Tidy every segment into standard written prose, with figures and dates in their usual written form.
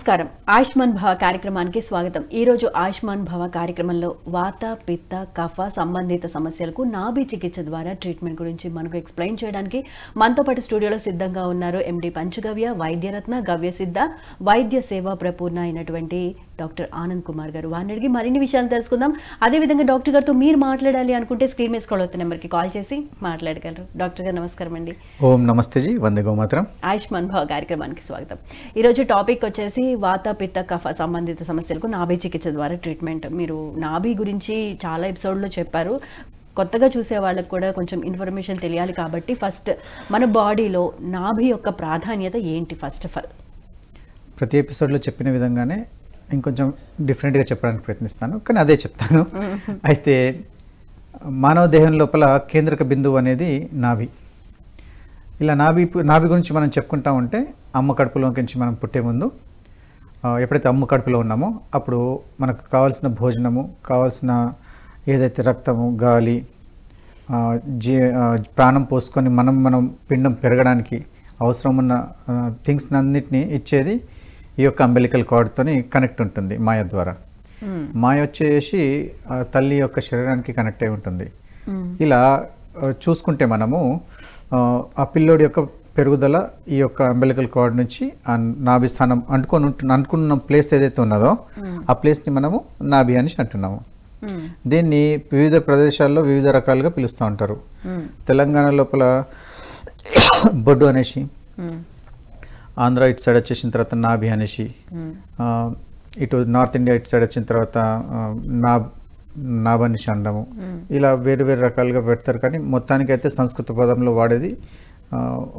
నమస్కారం. ఆయుష్మాన్ భవ కార్యక్రమానికి స్వాగతం. ఈ రోజు ఆయుష్మాన్ భవ కార్యక్రమంలో వాత, పిత్త, కఫ సంబంధిత సమస్యలకు నాభి చికిత్స ద్వారా ట్రీట్మెంట్ గురించి మనకు ఎక్స్ప్లెయిన్ చేయడానికి మనతో పాటు స్టూడియోలో సిద్ధంగా ఉన్నారు ఎండి పంచగవ్య, వైద్యరత్న, గవ్యసిద్ధ, వైద్య సేవా ప్రపూర్ణ అయినటువంటి డాక్టర్ ఆనంద్ కుమార్ గారు. వారిని అడిగి మరిన్ని విషయాలు తెలుసుకుందాం. అదేవిధంగా డాక్టర్ గారితో మీరు మాట్లాడాలి అనుకుంటే స్క్రీన్ మీద స్క్రోల్ అవుతున్న నెంబర్కి కాల్ చేసి మాట్లాడగలరు. డాక్టర్ గారు నమస్కారం అండి. ఓం నమస్తే జీ, వందే గోమాతరం. ఆయుష్మాన్ భవ కార్యక్రమానికి స్వాగతం. ఈరోజు టాపిక్ వచ్చేసి వాత, పిత్త, కఫ సంబంధిత సమస్యలకు నాభి చికిత్స ద్వారా ట్రీట్మెంట్. మీరు నాభి గురించి చాలా ఎపిసోడ్లో చెప్పారు. కొత్తగా చూసే వాళ్ళకి కూడా కొంచెం ఇన్ఫర్మేషన్ తెలియాలి కాబట్టి ఫస్ట్ మన బాడీలో నాభి యొక్క ప్రాధాన్యత ఏంటి? ఫస్ట్ ఆఫ్ ఆల్ ప్రతి ఎపిసోడ్లో చెప్పిన విధంగానే ఇంకొంచెం డిఫరెంట్గా చెప్పడానికి ప్రయత్నిస్తాను, కానీ అదే చెప్తాను. అయితే మానవ దేహం లోపల కేంద్రక బిందువు అనేది నాభి. ఇలా నాభి గురించి మనం చెప్పుకుంటా ఉంటే అమ్మ కడుపులోకి మనం పుట్టే ముందు ఎప్పుడైతే అమ్మ కడుపులో ఉన్నామో అప్పుడు మనకు కావాల్సిన భోజనము, కావాల్సిన ఏదైతే రక్తము, గాలి, ప్రాణం పోసుకొని మనం పిండం పెరగడానికి అవసరం ఉన్న థింగ్స్ అన్నిటినీ ఇచ్చేది ఈ యొక్క అంబెలికల్ కార్డ్తోని కనెక్ట్ ఉంటుంది మాయ ద్వారా. మాయ వచ్చేసి తల్లి యొక్క శరీరానికి కనెక్ట్ అయి ఉంటుంది. ఇలా చూసుకుంటే మనము ఆ పిల్లోడి యొక్క పెరుగుదల ఈ యొక్క అంబెలికల్ కార్డ్ నుంచి ఆ నాభి స్థానం అనుకున్న ప్లేస్ ఏదైతే ఉన్నదో ఆ ప్లేస్ని మనము నాభి అని అంటున్నాము. దీన్ని వివిధ ప్రదేశాల్లో వివిధ రకాలుగా పిలుస్తూ ఉంటారు. తెలంగాణ లోపల బొడ్డు అనేసి, ఆంధ్ర ఇటు సైడ్ వచ్చేసిన తర్వాత నాభి అనేసి, ఇటు నార్త్ ఇండియా ఇటు సైడ్ వచ్చిన తర్వాత నాభ్ అనేసి అనడము, ఇలా వేరు వేరు రకాలుగా పెడతారు. కానీ మొత్తానికి అయితే సంస్కృత పదంలో వాడేది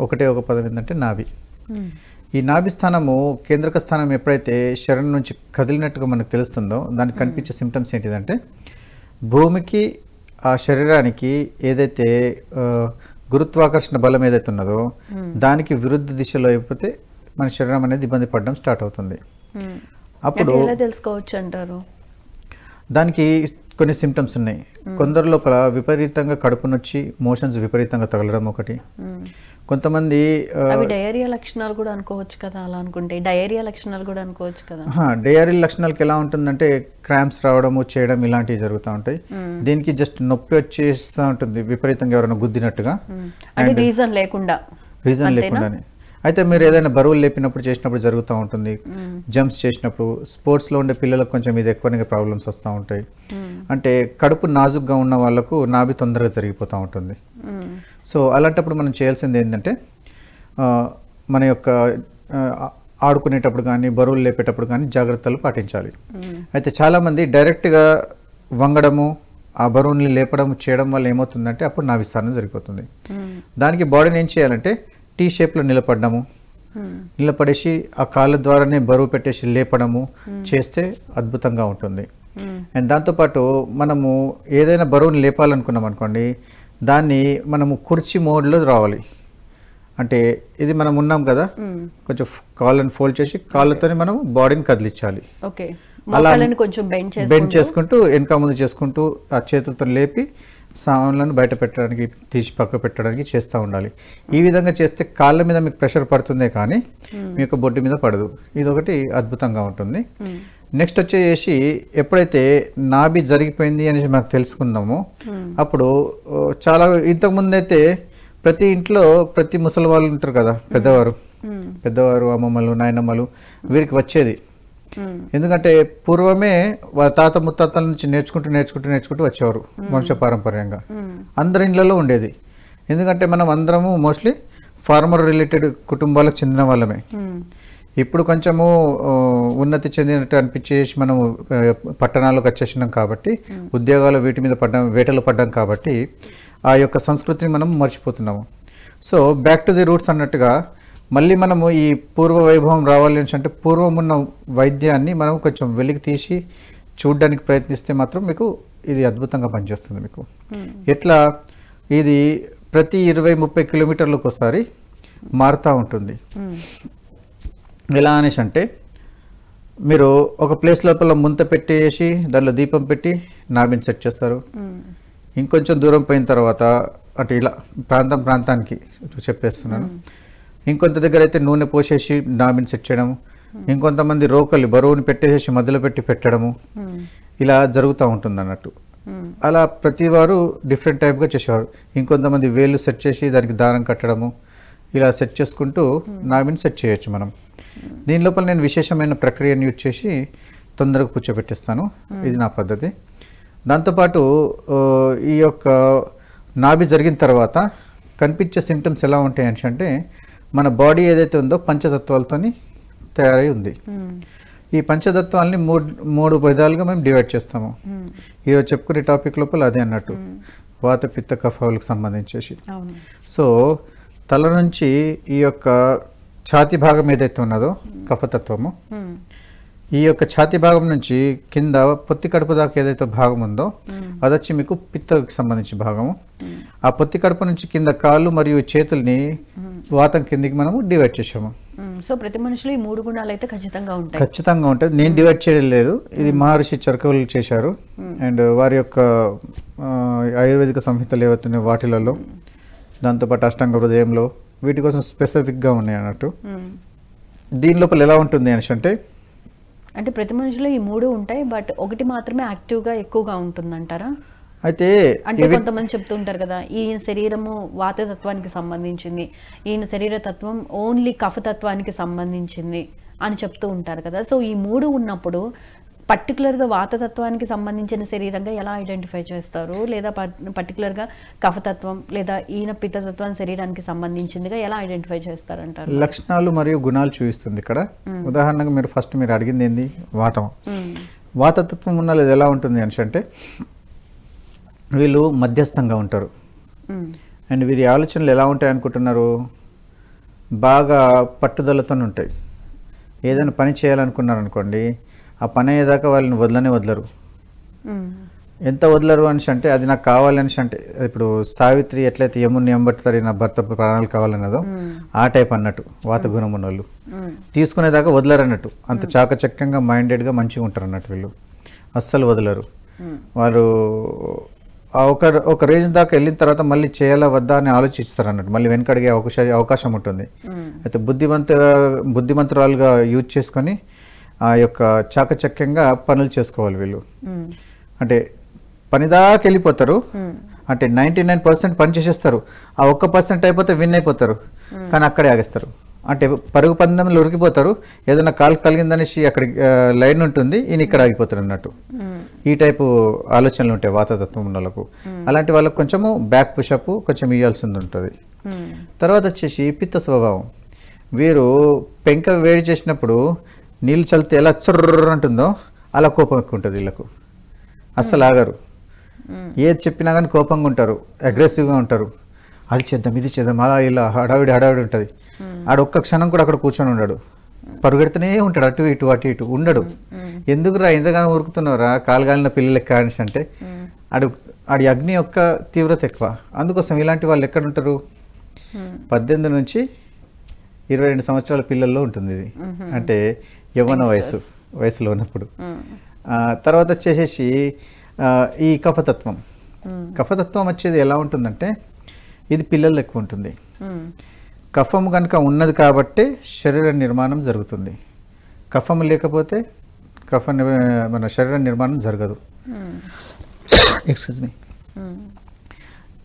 ఒకటే ఒక పదం ఏంటంటే నాభి. ఈ నాభి స్థానము కేంద్రక స్థానం ఎప్పుడైతే శరీరం నుంచి కదిలినట్టుగా మనకు తెలుస్తుందో దానికి కనిపించే సిమ్టమ్స్ ఏంటిదంటే భూమికి ఆ శరీరానికి ఏదైతే గురుత్వాకర్షణ బలం ఏదైతే ఉన్నదో దానికి విరుద్ధ దిశలో అయిపోతే మన శరీరం అనేది ఇబ్బంది పడడం స్టార్ట్ అవుతుంది. అప్పుడు ఎలా తెలుసుకోవచ్చు అంటారు? దానికి కొన్ని సిమ్టమ్స్ ఉన్నాయి. కొందరు లోపల విపరీతంగా కడుపు నొచ్చి మోషన్స్ విపరీతంగా తగలడం ఒకటి. కొంతమంది డయేరియా లక్షణాలు కూడా అనుకోవచ్చు కదా. అలా అనుకుంటే డయేరియా లక్షణాలు కూడా అనుకోవచ్చు కదా. డయేరియా లక్షణాలకి ఎలా ఉంటుందంటే క్రాంప్స్ రావడము, చేయడం ఇలాంటివి జరుగుతూ ఉంటాయి. దీనికి జస్ట్ నొప్పి వచ్చేస్తూ ఉంటుంది విపరీతంగా ఎవరైనా గుద్దినట్టుగా, రీజన్ లేకుండానే. అయితే మీరు ఏదైనా బరువులు లేపినప్పుడు చేసినప్పుడు జరుగుతూ ఉంటుంది. జంప్స్ చేసినప్పుడు, స్పోర్ట్స్లో ఉండే పిల్లలకు కొంచెం ఇది ఎక్కువగా ప్రాబ్లమ్స్ వస్తూ ఉంటాయి. అంటే కడుపు నాజుగ్గా ఉన్న వాళ్ళకు నాభి తొందరగా జరిగిపోతూ ఉంటుంది. సో అలాంటప్పుడు మనం చేయాల్సింది ఏంటంటే మన యొక్క ఆడుకునేటప్పుడు కానీ బరువులు లేపేటప్పుడు కానీ జాగ్రత్తలు పాటించాలి. అయితే చాలామంది డైరెక్ట్గా వంగడము, ఆ బరువుని లేపడం చేయడం వల్ల ఏమవుతుందంటే అప్పుడు నాభి స్థానం జరిగిపోతుంది. దానికి బాడీని ఏం చేయాలంటే టీ షేప్లో నిలబడేసి ఆ కాళ్ళ ద్వారానే బరువు పెట్టేసి లేపడము చేస్తే అద్భుతంగా ఉంటుంది. అండ్ దాంతోపాటు మనము ఏదైనా బరువుని లేపాలనుకున్నాం అనుకోండి, దాన్ని మనము కుర్చీ మోడ్లో రావాలి. అంటే ఇది మనం ఉన్నాం కదా, కొంచెం కాళ్ళని ఫోల్డ్ చేసి కాళ్ళతోనే మనం బాడీని కదిలించాలి. అలా బెండ్ చేసుకుంటూ వెనక ముందు చేసుకుంటూ ఆ చేతులతో లేపి సామాన్లను బయట పెట్టడానికి, తీసి పక్క పెట్టడానికి చేస్తూ ఉండాలి. ఈ విధంగా చేస్తే కాళ్ళ మీద మీకు ప్రెషర్ పడుతుందే కానీ మీ యొక్క బొడ్డు మీద పడదు. ఇది ఒకటి అద్భుతంగా ఉంటుంది. నెక్స్ట్ వచ్చేసి ఎప్పుడైతే నాభి జరిగిపోయింది అనేసి మనకు తెలుసుకున్నామో అప్పుడు చాలా ఇంతకుముందు అయితే ప్రతి ఇంట్లో ప్రతి ముసలి వాళ్ళు ఉంటారు కదా, పెద్దవారు అమ్మమ్మలు, నాయనమ్మలు, వీరికి వచ్చేది. ఎందుకంటే పూర్వమే వాళ్ళ తాత ముత్తాతల నుంచి నేర్చుకుంటూ వచ్చేవారు వంశపారంపర్యంగా. అందరి ఇళ్లలో ఉండేది. ఎందుకంటే మనం అందరము మోస్ట్లీ ఫార్మర్ రిలేటెడ్ కుటుంబాలకు చెందిన వాళ్ళమే. ఇప్పుడు కొంచెము ఉన్నతి చెందినట్టు అనిపించేసి మనము పట్టణాలకు వచ్చేసినాం కాబట్టి, ఉద్యోగాలు వీటి మీద వేటలు పడ్డాం కాబట్టి ఆ యొక్క సంస్కృతిని మనం మర్చిపోతున్నాము. So back to the roots అన్నట్టుగా మళ్ళీ మనము ఈ పూర్వ వైభవం రావాలి అంటే పూర్వం ఉన్న వైద్యాన్ని మనం కొంచెం వెలికి తీసి చూడడానికి ప్రయత్నిస్తే మాత్రం మీకు ఇది అద్భుతంగా పనిచేస్తుంది. మీకు ఎట్లా ఇది ప్రతి 20-30 కిలోమీటర్లకు ఒకసారి మారుతూ ఉంటుంది. ఎలా అనేసి అంటే మీరు ఒక ప్లేస్ లోపల ముంత పెట్టేసి దానిలో దీపం పెట్టి నాభిని సెట్ చేస్తారు. ఇంకొంచెం దూరం పోయిన తర్వాత అంటే ఇలా ప్రాంతానికి చెప్పేస్తున్నాను. ఇంకొంత దగ్గర అయితే నూనె పోసేసి నాభిని సెట్ చేయడం, ఇంకొంతమంది రోకలి బరువుని పెట్టేసి మధ్యలో పెట్టి పెట్టడము, ఇలా జరుగుతూ ఉంటుంది అన్నట్టు. అలా ప్రతి వారు డిఫరెంట్ టైప్గా చేసేవారు. ఇంకొంతమంది వేళ్ళు సెట్ చేసి దానికి దారం కట్టడము, ఇలా సెట్ చేసుకుంటూ నాభిని సెట్ చేయొచ్చు మనం. దీని లోపల నేను విశేషమైన ప్రక్రియను యూజ్ చేసి తొందరగా కూర్చోబెట్టేస్తాను. ఇది నా పద్ధతి. దాంతోపాటు ఈ యొక్క నాభి జరిగిన తర్వాత కనిపించే సింటమ్స్ ఎలా ఉంటాయి అంటే మన బాడీ ఏదైతే ఉందో పంచతత్వాలతోని తయారై ఉంది. ఈ పంచతత్వాలని మూడు విధాలుగా మేము డివైడ్ చేస్తాము. ఈరోజు చెప్పుకునే టాపిక్ లోపల అదే అన్నట్టు, వాత పిత్త కఫాలకు సంబంధించేసి. సో తల నుంచి ఈ యొక్క ఛాతీ భాగం ఏదైతే ఉన్నదో కఫతత్వము, ఈ యొక్క ఛాతీ భాగం నుంచి కింద పొత్తి కడుపు దాకా ఏదైతే భాగం ఉందో అది వచ్చి మీకు పిత్తకి సంబంధించిన భాగము. ఆ పొత్తి కడుపు నుంచి కింద కాళ్ళు మరియు చేతుల్ని వాతం కిందికి మనము డివైడ్ చేసాము. సో ప్రతి మనిషిలో ఈ 3 గుణాలు అయితే ఖచ్చితంగా ఉంటుంది. నేను డివైడ్ చేయడం లేదు, ఇది మహర్షి చరకవులు చేశారు. అండ్ వారి యొక్క ఆయుర్వేదిక సంహితలు ఏవైతున్నాయి వాటిలలో, దాంతోపాటు అష్టాంగ హృదయంలో వీటి కోసం స్పెసిఫిక్గా ఉన్నాయి అన్నట్టు. దీని లోపల ఎలా ఉంటుంది అంటే ప్రతి మనిషిలో ఈ 3 ఉంటాయి, బట్ ఒకటి మాత్రమే యాక్టివ్గా ఎక్కువగా ఉంటుందంటారా? అయితే అంటే కొంతమంది చెప్తూ ఉంటారు కదా, ఈయన శరీరము వాతతత్వానికి సంబంధించింది, ఈయన శరీర తత్వం ఓన్లీ కఫతత్వానికి సంబంధించింది అని చెప్తూ ఉంటారు కదా. సో ఈ 3 ఉన్నప్పుడు పర్టికులర్గా వాతతత్వానికి సంబంధించిన శరీరంగా ఎలా ఐడెంటిఫై చేస్తారు, లేదా పర్టికులర్గా కఫతత్వం లేదా ఈయన పిత్తతత్వం శరీరానికి సంబంధించిందిగా ఎలా ఐడెంటిఫై చేస్తారంటారు? లక్షణాలు మరియు గుణాలు చూపిస్తుంది ఇక్కడ. ఉదాహరణకు మీరు అడిగింది ఏంది, వాతం. వాతతత్వం ఉన్న లేదా ఎలా ఉంటుంది అంటే వీళ్ళు మధ్యస్థంగా ఉంటారు. అండ్ వీరి ఆలోచనలు ఎలా ఉంటాయి అనుకుంటున్నారు, బాగా పట్టుదలతో ఉంటాయి. ఏదైనా పని చేయాలనుకున్నారు అనుకోండి, ఆ పని అయ్యేదాకా వాళ్ళని వదలరు. ఎంత వదలరు అంటే అది నాకు కావాలని అంటే, ఇప్పుడు సావిత్రి ఎట్లయితే యముని ఎంబట్టుతారు నా భర్త ప్రాణాలు కావాలన్నదో ఆ టైప్ అన్నట్టు వాత గుణం ఉన్న వాళ్ళు తీసుకునేదాకా వదలరు అన్నట్టు. అంత చాకచక్యంగా మైండెడ్గా మంచిగా ఉంటారు అన్నట్టు వీళ్ళు, అస్సలు వదలరు. వారు ఒక రేంజ్ దాకా వెళ్ళిన తర్వాత మళ్ళీ చేయాలా వద్దా అని ఆలోచిస్తారు అన్నట్టు, మళ్ళీ వెనకడిగే అవకాశం ఉంటుంది. అయితే బుద్ధిమంతురాలుగా యూజ్ చేసుకొని ఆ యొక్క చాకచక్యంగా పనులు చేసుకోవాలి వీళ్ళు. అంటే పనిదాకా వెళ్ళిపోతారు, అంటే 99% పని చేసేస్తారు. ఆ 1% అయిపోతే విన్ అయిపోతారు, కానీ అక్కడే ఆగేస్తారు. అంటే పరుగు పందెంలో ఉరికిపోతారు. ఏదైనా కాలు కలిగిందనేసి అక్కడ లైన్ ఉంటుంది, ఈయన ఇక్కడ ఆగిపోతారు అన్నట్టు. ఈ టైపు ఆలోచనలు ఉంటాయి వాతతత్వం ఉన్న వాళ్ళకు. అలాంటి వాళ్ళకు కొంచెము బ్యాక్ పుషప్ కొంచెం ఇవ్వాల్సింది ఉంటుంది. తర్వాత వచ్చేసి పిత్త స్వభావం. వీరు పెంక వేడి చేసినప్పుడు నీళ్ళు చల్లితే ఎలా చర్ర అంటుందో అలా కోపం ఎక్కువ ఉంటుంది వీళ్ళకు. అస్సలు ఆగరు, ఏది చెప్పినా కానీ కోపంగా ఉంటారు, అగ్రెసివ్గా ఉంటారు. అది చేద్దాం ఇది చేద్దాం అలా ఇలా హడావిడి ఉంటుంది. ఆడు ఒక్క క్షణం కూడా అక్కడ కూర్చొని ఉండడు, పరుగెడుతూనే ఉంటాడు, అటు ఇటు ఉండడు. ఎందుకురా ఇంతగానో ఉరుకుతున్నావురా కాలుగాలిన పిల్లలకి కానిసి అంటే ఆడి అగ్ని యొక్క తీవ్రత ఎక్కువ. అందుకోసం ఇలాంటి వాళ్ళు ఎక్కడ ఉంటారు, 18 నుంచి 22 సంవత్సరాల పిల్లల్లో ఉంటుంది ఇది. అంటే యవ్వన వయసులో ఉన్నప్పుడు. తర్వాత వచ్చేసేసి ఈ కఫతత్వం వచ్చేది ఎలా ఉంటుందంటే ఇది పిల్లల్లో ఎక్కువ ఉంటుంది. కఫం కనుక ఉన్నది కాబట్టి శరీర నిర్మాణం జరుగుతుంది. కఫం లేకపోతే మన శరీర నిర్మాణం జరగదు. Excuse me.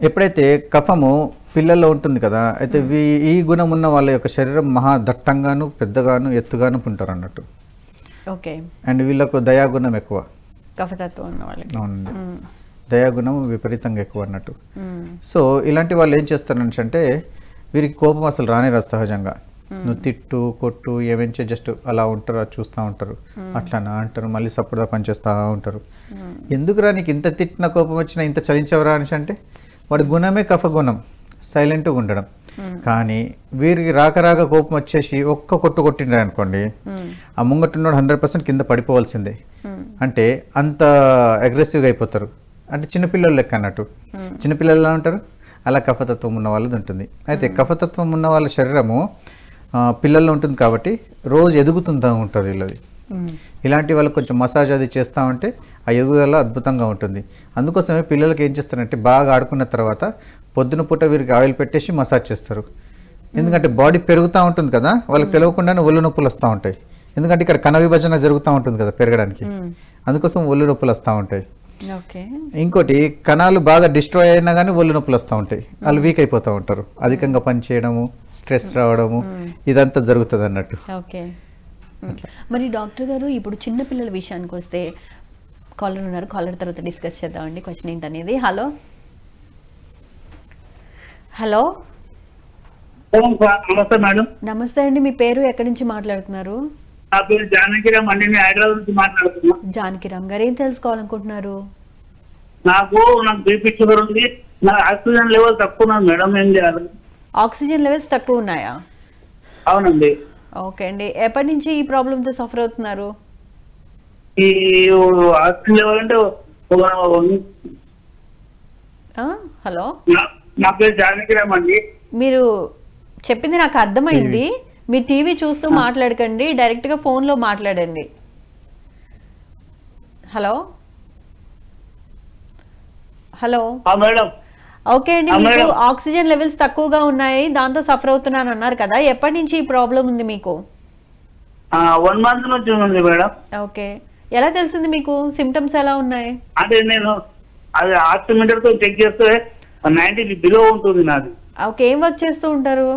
ఎప్పుడైతే కఫము పిల్లల్లో ఉంటుంది కదా, అయితే ఈ గుణం ఉన్న వాళ్ళ యొక్క శరీరం మహా దట్టంగాను పెద్దగాను ఎత్తుగాను ఉంటారు అన్నట్టు. ఓకే. అండ్ వీళ్ళకు దయాగుణం ఎక్కువ. కఫతత్వం ఉన్న వాళ్ళకి అవునండి, దయాగుణం విపరీతంగా ఎక్కువ అన్నట్టు. సో ఇలాంటి వాళ్ళు ఏం చేస్తారంటే వీరికి కోపం అసలు రాదు సహజంగా. నువ్వు తిట్టు కొట్టు ఏమేంచే జస్ట్ అలా ఉంటారు, అది చూస్తూ ఉంటారు, అట్లానా అంటారు, మళ్ళీ సపోర్ట్గా పనిచేస్తూ ఉంటారు. ఎందుకురా నీకు ఇంత తిట్టిన కోపం వచ్చినా ఇంత చలించవరా అంటే వాడి గుణమే కఫ గుణం, సైలెంట్గా ఉండడం. కానీ వీరికి రాక కోపం వచ్చేసి ఒక్క కొట్టిండ్రు అనుకోండి, ఆ ముంగట్టున్నాడు 100% కింద పడిపోవాల్సిందే. అంటే అంత అగ్రెసివ్గా అయిపోతారు. అంటే చిన్నపిల్లలు లెక్క అన్నట్టు. చిన్నపిల్లలు ఎలా ఉంటారు, అలా కఫతత్వం ఉన్న వాళ్ళది ఉంటుంది. అయితే కఫతత్వం ఉన్న వాళ్ళ శరీరము పిల్లల్లో ఉంటుంది కాబట్టి రోజు ఎదుగుతుందా ఉంటుంది వీళ్ళది. ఇలాంటి వాళ్ళకి కొంచెం మసాజ్ అది చేస్తూ ఉంటే ఆ ఎదుగుదల అద్భుతంగా ఉంటుంది. అందుకోసమే పిల్లలకి ఏం చేస్తారంటే బాగా ఆడుకున్న తర్వాత పొద్దున పూట వీరికి ఆయిల్ పెట్టేసి మసాజ్ చేస్తారు. ఎందుకంటే బాడీ పెరుగుతూ ఉంటుంది కదా, వాళ్ళకి తెలియకుండానే ఒళ్ళు నొప్పులు వస్తూ ఉంటాయి. ఎందుకంటే ఇక్కడ కణ విభజన జరుగుతూ ఉంటుంది కదా పెరగడానికి, అందుకోసం ఒళ్ళు నొప్పులు వస్తూ ఉంటాయి. ఓకే. ఇంకోటి కణాలు బాగా డిస్ట్రాయ్ అయినా కానీ ఒళ్ళు నొప్పులు వస్తూ ఉంటాయి, వాళ్ళు వీక్ అయిపోతూ ఉంటారు, అధికంగా పని చేయడము, స్ట్రెస్ రావడము, ఇదంతా జరుగుతుంది అన్నట్టు. ఓకే. మరి డాక్టర్ గారు ఇప్పుడు చిన్నపిల్లల విషయానికి వస్తే కాలర్ ఉన్నారు, కాలర్ తర్వాత డిస్కస్ చేద్దామండి క్వశ్చన్ ఏంటనేది. హలో హలో నమస్తే మేడం. నమస్తే అండి, మీ పేరు ఎక్కడి నుంచి మాట్లాడుతున్నారు? నా పేరు జానకిరామ్ అండి, నేను హైదరాబాద్ నుంచి మాట్లాడుతున్నా. జానకిరామ్ గారు, ఏం తెలుసుకోవాలనుకుంటున్నారు? నాకు బీపీ షుగర్ ఉంది, నా ఆక్సిజన్ లెవెల్ తక్కువ ఉన్నది మేడం, ఏం చేయాలి? ఆక్సిజన్ లెవెల్స్ తక్కువ ఉన్నాయా? అవునండి. ఓకే అండి, ఎప్పటి నుంచి ఈ ప్రాబ్లంతో సఫర్ అవుతున్నారు? ఈ ఆక్సిజన్ లెవెల్ అంటే హలో, నా పేరు జానకిరామ్ అండి. మీరు చెప్పింది నాకు అర్థమైంది. మీ టీవీ చూస్తూ మాట్లాడకండి, డైరెక్ట్ గా ఫోన్ లో మాట్లాడండి. Hello hello madam. ఓకే అండి, మీకు ఆక్సిజన్ లెవెల్స్ తక్కువగా ఉన్నాయి, దాంతో సఫర్ అవుతున్నాను అన్నారు కదా, ఎప్పటి నుంచి ఈ ప్రాబ్లం ఉంది మీకు? 1 month నుంచి ఉంది మేడం. ఓకే, ఎలా తెలిసింది మీకు? సిమ్టమ్స్ ఎలా ఉన్నాయి? అంటే నేను అది ఆక్సిమీటర్ తో చెక్ చేస్తే 90 బిలో ఉంటుంది నాది. ఓకే, ఏం వర్క్ చేస్తూ ఉంటారు?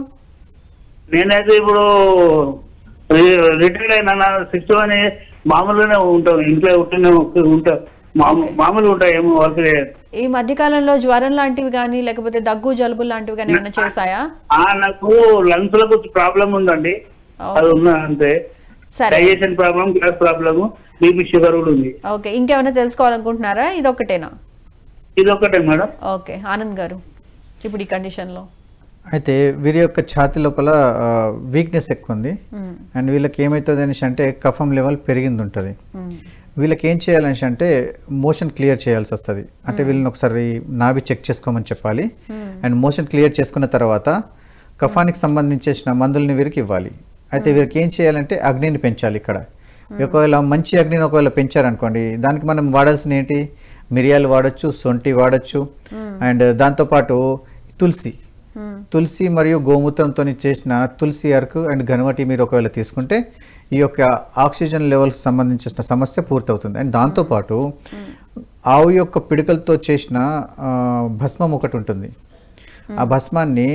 నేనైతే ఇప్పుడు రిటైర్డ్ అయినా, 61 మామూలుగానే ఉంటాం, ఇంట్లో ఉంటా, మామూలుగా ఉంటాయి, ఏమో వర్క్. ఈ మధ్య కాలంలో జ్వరం లాంటివి కానీ లేకపోతే దగ్గు జలుబు లాంటివి కానీ ఏమైనా చేశాయా? నాకు లంగ్స్ లో కొంచెం ప్రాబ్లం ఉందండి, అది ఉన్నా అంతే. Digestion problem, gas problem, BP sugar కూడా ఉంది. ఓకే, ఇంకేమైనా తెలుసుకోవాలనుకుంటున్నారా? ఇది ఒకటేనా? ఇది ఒకటే మేడం. ఓకే, ఆనంద్ గారు, ఇప్పుడు ఈ కండిషన్ లో అయితే వీరి యొక్క ఛాతి లోపల వీక్నెస్ ఎక్కువ ఉంది, అండ్ వీళ్ళకి ఏమవుతుంది అనేసి అంటే కఫం లెవెల్ పెరిగింది ఉంటుంది. వీళ్ళకి ఏం చేయాలనేసి అంటే మోషన్ క్లియర్ చేయాల్సి వస్తుంది. అంటే వీళ్ళని ఒకసారి నాభి చెక్ చేసుకోమని చెప్పాలి, అండ్ మోషన్ క్లియర్ చేసుకున్న తర్వాత కఫానికి సంబంధించిన మందులని వీరికి ఇవ్వాలి. అయితే వీరికి ఏం చేయాలంటే అగ్నిని పెంచాలి. ఇక్కడ ఒకవేళ మంచి అగ్నిని ఒకవేళ పెంచారనుకోండి, దానికి మనం వాడాల్సిన ఏంటి, మిరియాలు వాడచ్చు, సొంటి వాడచ్చు, అండ్ దాంతోపాటు తులసి మరియు గోమూత్రంతో చేసిన తులసి అరకు అండ్ ఘనవటి మీరు ఒకవేళ తీసుకుంటే ఈ యొక్క ఆక్సిజన్ లెవెల్స్ సంబంధించిన సమస్య పూర్తవుతుంది. అండ్ దాంతోపాటు ఆవు యొక్క పిడికలతో చేసిన భస్మం ఒకటి ఉంటుంది. ఆ భస్మాన్ని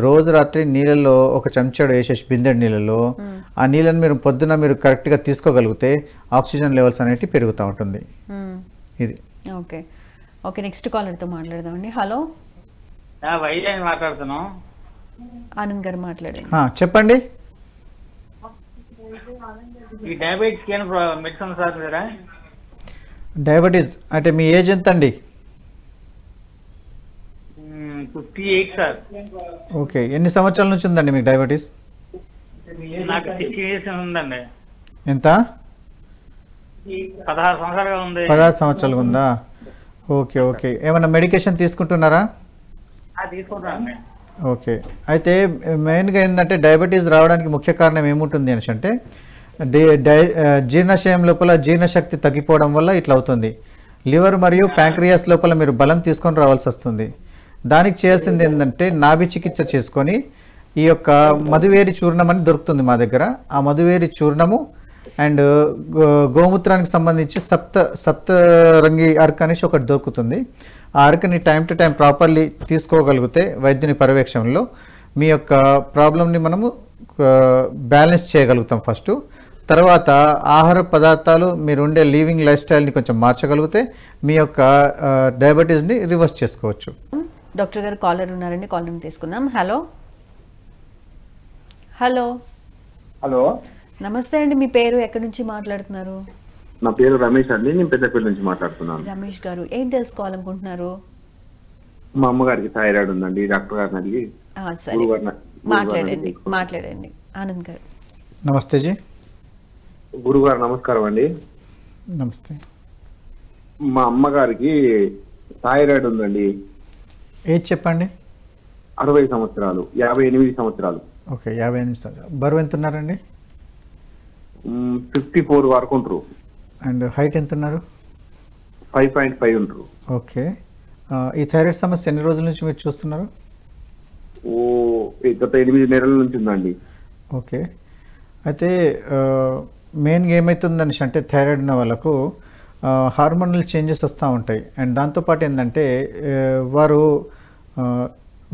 రోజు రాత్రి నీళ్ళలో ఒక చెంచాడు వేసేసి బిందెడు నీళ్ళలో, ఆ నీళ్ళని మీరు పొద్దున మీరు కరెక్ట్గా తీసుకోగలిగితే ఆక్సిజన్ లెవెల్స్ అనేవి పెరుగుతూ ఉంటుంది. ఇది ఓకే. ఓకే, నెక్స్ట్ కాలర్తో మాట్లాడదామండి. హలో, వైజాగ్ మాట్లాడుతున్నాం. ఆనంద్ గారు మాట్లాడండి. చెప్పండి. ఈ డయాబెటిస్ మెడిసిన్ సార్ మీరా? డయాబెటీస్ అంటే మీ ఏజ్ ఎంత అండి? 58 సార్. ఓకే, ఎన్ని సంవత్సరాల నుంచి ఉందండి మీకు డయాబెటీస్? నాకు 60 years ఉందండి. ఎంత? 16 సంవత్సరాలుగా ఉంది. 16 సంవత్సరాలుగా ఉందా? ఓకే ఓకే, ఏమైనా మెడికేషన్ తీసుకుంటున్నారా? తీసుకుంటానండి. ఓకే, అయితే మెయిన్గా ఏంటంటే డయాబెటీస్ రావడానికి ముఖ్య కారణం ఏముంటుంది అనేసి అంటే జీర్ణాశయం లోపల జీర్ణశక్తి తగ్గిపోవడం వల్ల ఇట్లా అవుతుంది. లివర్ మరియు ప్యాంక్రియాస్ లోపల మీరు బలం తీసుకొని రావాల్సి వస్తుంది. దానికి చేయాల్సింది ఏంటంటే నాభి చికిత్స చేసుకొని ఈ యొక్క మధువేరి చూర్ణం అని దొరుకుతుంది మా దగ్గర. ఆ మధువేరి చూర్ణము అండ్ గోమూత్రానికి సంబంధించి సప్తరంగి అర్క్ అనేసి ఒకటి దొరుకుతుంది. ఆ అర్క్ని టైం టు టైం ప్రాపర్లీ తీసుకోగలిగితే వైద్యుని పర్యవేక్షణలో మీ యొక్క ప్రాబ్లమ్ని మనము బ్యాలెన్స్ చేయగలుగుతాం ఫస్ట్. తర్వాత ఆహార పదార్థాలు, మీరు ఉండే లివింగ్ లైఫ్ స్టైల్ని కొంచెం మార్చగలిగితే మీ యొక్క డయాబెటీస్ని రివర్స్ చేసుకోవచ్చు. డాక్టర్ గారు కాలర్ ఉన్నారండి, కాలర్ని తీసుకుందాం. హలో హలో హలో, నమస్తే అండి, మీ పేరు ఎక్కడి నుంచి మాట్లాడుతున్నారు? నా పేరు రమేష్ అండి, నేను పెద్దపల్లి నుంచి మాట్లాడుతున్నాను. రమేష్ గారు, ఏం తెలుసుకోవాలనుకుంటున్నారు? మా అమ్మగారికి థైరాయిడ్ ఉందండి, డాక్టర్ గారిని అడిగి సరే, మాట్లాడండి. ఆనంద్ గారు నమస్తే జీ. గురుగారు నమస్కారం అండి. నమస్తే. మా అమ్మగారికి థైరాయిడ్ ఉందండి. ఏజ్ చెప్పండి. 60 సంవత్సరాలు, 58 సంవత్సరాలు. ఓకే, 58 సంవత్సరాలు. బరువు ఎంత ఉన్నారండి? 54 వరకు ఉంటారు. అండ్ హైట్ ఎంత ఉన్నారు? 5.5 ఉంటారు. ఓకే, ఈ థైరాయిడ్ సమస్య ఎన్ని రోజుల నుంచి మీరు చూస్తున్నారు? గత 8 నెలల నుంచి ఉందండి. ఓకే, అయితే మెయిన్గా ఏమవుతుందని అంటే థైరాయిడ్ ఉన్న వాళ్ళకు హార్మోనల్ చేంజెస్ వస్తూ ఉంటాయి. అండ్ దాంతోపాటు ఏంటంటే వారు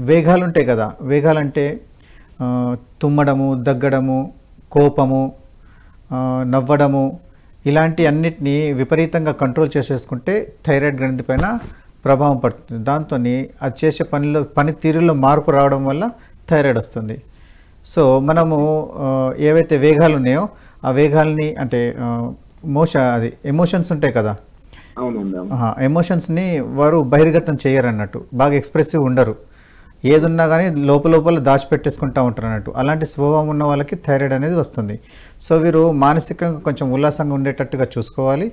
వేగాలు ఉంటాయి కదా, వేగాలంటే తుమ్మడము, దగ్గడము, కోపము, నవ్వడము, ఇలాంటి అన్నిటినీ విపరీతంగా కంట్రోల్ చేసేసుకుంటే థైరాయిడ్ గ్రంథి పైన ప్రభావం పడుతుంది. దాంతో అది చేసే పనితీరులో మార్పు రావడం వల్ల థైరాయిడ్ వస్తుంది. సో మనము ఏవైతే వేగాలు ఉన్నాయో ఆ వేగాల్ని అంటే ఎమోషన్స్ ఉంటాయి కదా, ఎమోషన్స్ని వారు బహిర్గతం చేయరు అన్నట్టు, బాగా ఎక్స్ప్రెసివ్ ఉండరు, ఏదున్నా కానీ లోపల దాచిపెట్టేసుకుంటూ ఉంటారు అన్నట్టు. అలాంటి స్వభావం ఉన్న వాళ్ళకి థైరాయిడ్ అనేది వస్తుంది. సో వీరు మానసికంగా కొంచెం ఉల్లాసంగా ఉండేటట్టుగా చూసుకోవాలి.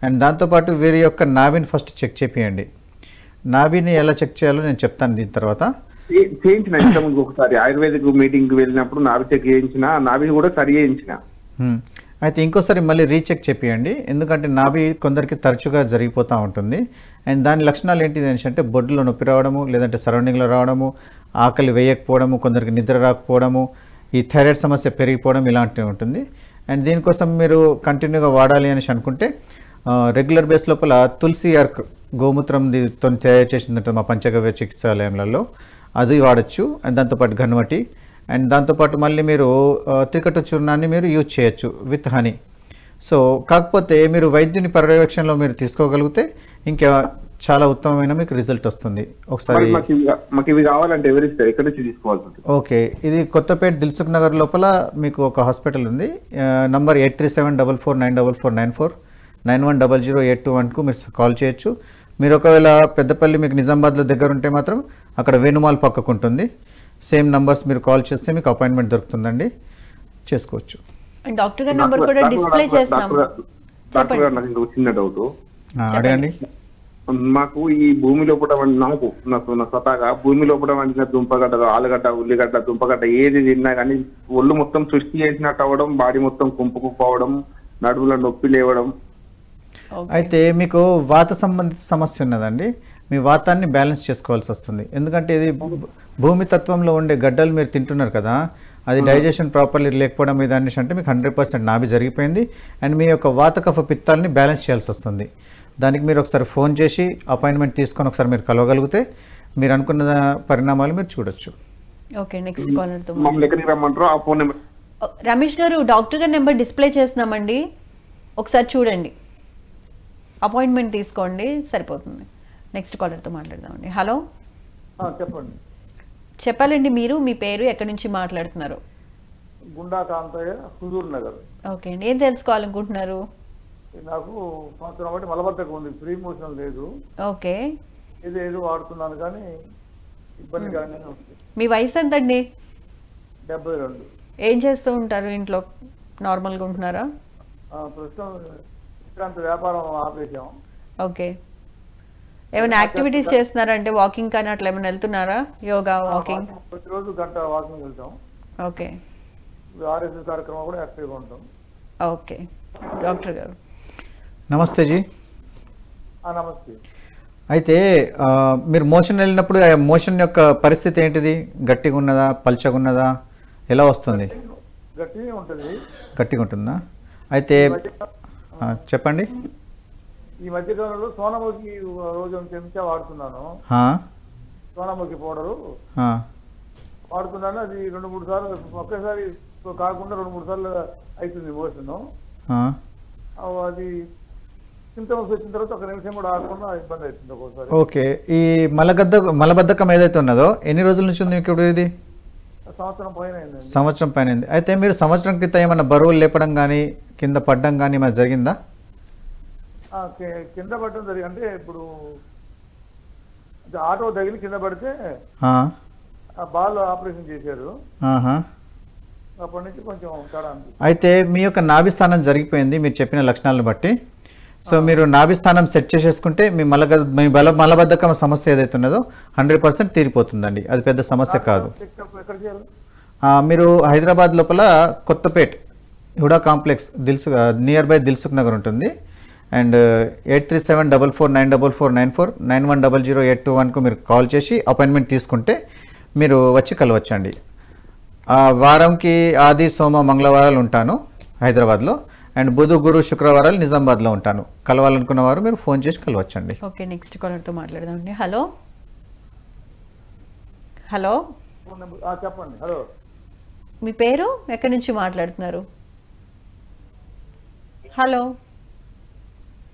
అండ్ దాంతోపాటు వీరి యొక్క నాభిని ఫస్ట్ చెక్ చేపియండి. నాభిని ఎలా చెక్ చేయాలో నేను చెప్తాను దీని తర్వాత. చేయించిన ఇంతకుముందు ఒకసారి ఆయుర్వేదిక్ మీటింగ్కి వెళ్ళినప్పుడు నాభి చెక్ చేయించిన, నాభిని కూడా సరి చేయించిన. అయితే ఇంకోసారి మళ్ళీ రీచెక్ చేపియండి, ఎందుకంటే నాభి కొందరికి తరచుగా జరిగిపోతూ ఉంటుంది. అండ్ దాని లక్షణాలు ఏంటిది అంటే బొడ్డులో నొప్పి రావడము, లేదంటే సరౌండింగ్లో రావడము, ఆకలి వేయకపోవడము, కొందరికి నిద్ర రాకపోవడము, ఈ థైరాయిడ్ సమస్య పెరిగిపోవడం ఇలాంటివి ఉంటుంది. అండ్ దీనికోసం మీరు కంటిన్యూగా వాడాలి అని అనుకుంటే రెగ్యులర్ బేస్ లోపల తులసి అర్క్ గోమూత్రంతో తయారు చేసింది ఉంటుంది మా పంచగవ్య చికిత్సాలయంలలో, అది వాడచ్చు. అండ్ దాంతోపాటు ఘన్వటి, అండ్ దాంతోపాటు మళ్ళీ మీరు త్రికట్టు చూర్ణాన్ని మీరు యూజ్ చేయొచ్చు విత్ హనీ. సో కాకపోతే మీరు వైద్యుని పర్యవేక్షణలో మీరు తీసుకోగలిగితే ఇంకా చాలా ఉత్తమమైన మీకు రిజల్ట్ వస్తుంది. ఒకసారి మాకు ఇవి కావాలంటే ఎవరిస్తారు, ఎక్కడి నుంచి తీసుకోవాలి? ఓకే, ఇది కొత్తపేట దిల్సుఖ్ నగర్ లోపల మీకు ఒక హాస్పిటల్ ఉంది. నంబర్ 8374494494 91008212కు మీరు కాల్ చేయొచ్చు. మీరు ఒకవేళ పెద్దపల్లి మీకు నిజామాబాద్లో దగ్గర ఉంటే మాత్రం అక్కడ వేణుమాల్ పక్కకు ఉంటుంది. సేమ్ నంబర్స్ మీరు కాల్ చేస్తే మీకు అపాయింట్మెంట్ దొరుకుతుందండి, చేసుకోవచ్చు. డాక్టర్ గారి నంబర్ కూడా డిస్ప్లే చేస్తాం. డాక్టర్ గారు నాకు ఇంకొక చిన్న డౌట్ అడగండి. మాకు ఈ భూమి లోపల నాకు స్వతహాగా భూమి లోపల వండిన దుంపగడ్డ, ఆలుగడ్డ, ఉల్లిగడ్డ, దుంపగడ్డ ఏది తిన్నా కానీ ఒళ్ళు మొత్తం సృష్టి చేసినట్టు అవ్వడం, బాడీ మొత్తం కుంపుకుపోవడం, నడువుల నొప్పి లేవడం. అయితే మీకు వాత సంబంధిత సమస్య ఉన్నదండి. మీ వాతాన్ని బ్యాలెన్స్ చేసుకోవాల్సి వస్తుంది. ఎందుకంటే ఇది భూమి తత్వంలో ఉండే గడ్డలు మీరు తింటున్నారు కదా, అది డైజెషన్ ప్రాపర్లీ లేకపోవడం మీద అంటే మీకు 100% నాభి జరిగిపోయింది. అండ్ మీ యొక్క వాత కఫ పిత్తాలని బ్యాలెన్స్ చేయాల్సి వస్తుంది. దానికి మీరు ఒకసారి ఫోన్ చేసి అపాయింట్మెంట్ తీసుకొని ఒకసారి మీరు కలవగలిగితే మీరు అనుకున్న పరిణామాలు మీరు చూడొచ్చు. ఓకే, నెక్స్ట్ కాలర్తో రమ్మంటారు. ఆ ఫోన్ నెంబర్ రమేష్ గారు, డాక్టర్ గారి నెంబర్ డిస్ప్లే చేస్తున్నామండి, ఒకసారి చూడండి, అపాయింట్మెంట్ తీసుకోండి, సరిపోతుంది. నెక్స్ట్ కాలర్తో మాట్లాడదామండి. హలో, చెప్పండి. చెప్పాలండి, మీరు మీ పేరు, ఎక్కడి నుంచి మాట్లాడుతున్నారు? గుండా కాంతయ్య, హుజూర్ నగర్. ఓకే అండి, ఏం తెలుసుకోవాలనుకుంటున్నారు? నాకు సంవత్సరం బట్టి మలబద్ధకం ఉంది, ఫ్రీ మోషన్ లేదు. ఓకే, ఏదో వాడుతున్నాను కానీ ఇబ్బందికరంగానే ఉంది. మీ వయసు ఎంతండి? 72. ఏం చేస్తూ ఉంటారు ఇంట్లో? నార్మల్గా ఉంటున్నారా? ప్రస్తుతం విశ్రాంతి వ్యాపారం ఆపేసాం. ఓకే, ఏమైనా యాక్టివిటీస్ చేస్తున్నారా? అంటే వాకింగ్ కానీ అట్లా ఏమైనా వెళ్తున్నారా? యోగా, వాకింగ్? ప్రతిరోజు గంట వాకింగ్ వెళ్తాం. ఓకే, ఆర్ఎస్ఎస్ కార్యక్రమం కూడా యాక్టివ్గా ఉంటాం. ఓకే, డాక్టర్ గారు నమస్తే జీ. నమస్తే. అయితే మీరు మోషన్ వెళ్ళినప్పుడు ఆ మోషన్ యొక్క పరిస్థితి ఏంటిది? గట్టిగా ఉన్నదా, పల్చగా ఉన్నదా, ఎలా వస్తుంది? గట్టిగా ఉంటుంది. గట్టిగా ఉంటుందా? అయితే చెప్పండి. ఈ మధ్యకాలంలో సోనాముఖి రోజు చెంచా వాడుతున్నాను. సోనాముఖి పౌడరు వాడుతున్నాను. అది 2-3 సార్లు ఒకేసారి కాకుండా 2-3 సార్లు అవుతుంది మోషన్. అది సింటమ్స్ వచ్చిన తర్వాత 1 నిమిషం కూడా ఆగకుండా ఇబ్బంది అవుతుంది ఒక్కోసారి. ఓకే, ఈ మలబద్ధకం ఏదైతే ఉన్నదో ఎన్ని రోజుల నుంచి ఉంది మీకు? ఇది సంవత్సరం పైన. సంవత్సరం పైన. అయితే మీరు సంవత్సరం క్రితం ఏమన్నా బరువులు లేపడం కానీ కింద పడడం కానీ ఏమైనా జరిగిందా? కింద పడడం జరిగింది. అంటే ఇప్పుడు ఆటో తగిలి కింద పడితే బాల్ ఆపరేషన్ చేశారు. అప్పటి నుంచి కొంచెం తేడా. అయితే మీ యొక్క నాభి స్థానం జరిగిపోయింది మీరు చెప్పిన లక్షణాలను బట్టి. సో మీరు నాభి స్థానం సెట్ చేసేసుకుంటే మీ మలబద్ధకం సమస్య ఏదైతే ఉన్నదో 100% తీరిపోతుందండి. అది పెద్ద సమస్య కాదు. మీరు హైదరాబాద్ లోపల Kothapet HUDA complex near by Dilsukh Nagar ఉంటుంది. అండ్ 8374494494 91008212కు మీరు కాల్ చేసి అపాయింట్మెంట్ తీసుకుంటే మీరు వచ్చి కలవచ్చండి. వారంకి ఆది, సోమ, మంగళవారాలు ఉంటాను హైదరాబాద్లో. అండ్ బుధ గురు శుక్రవారాలు నిజామాబాద్లో ఉంటాను. కలవాలనుకున్న వారు మీరు ఫోన్ చేసి కలవచ్చండి. ఓకే, నెక్స్ట్ కాలర్తో మాట్లాడదామండి. హలో హలో, చెప్పండి. హలో, మీ పేరు, ఎక్కడి నుంచి మాట్లాడుతున్నారు? హలో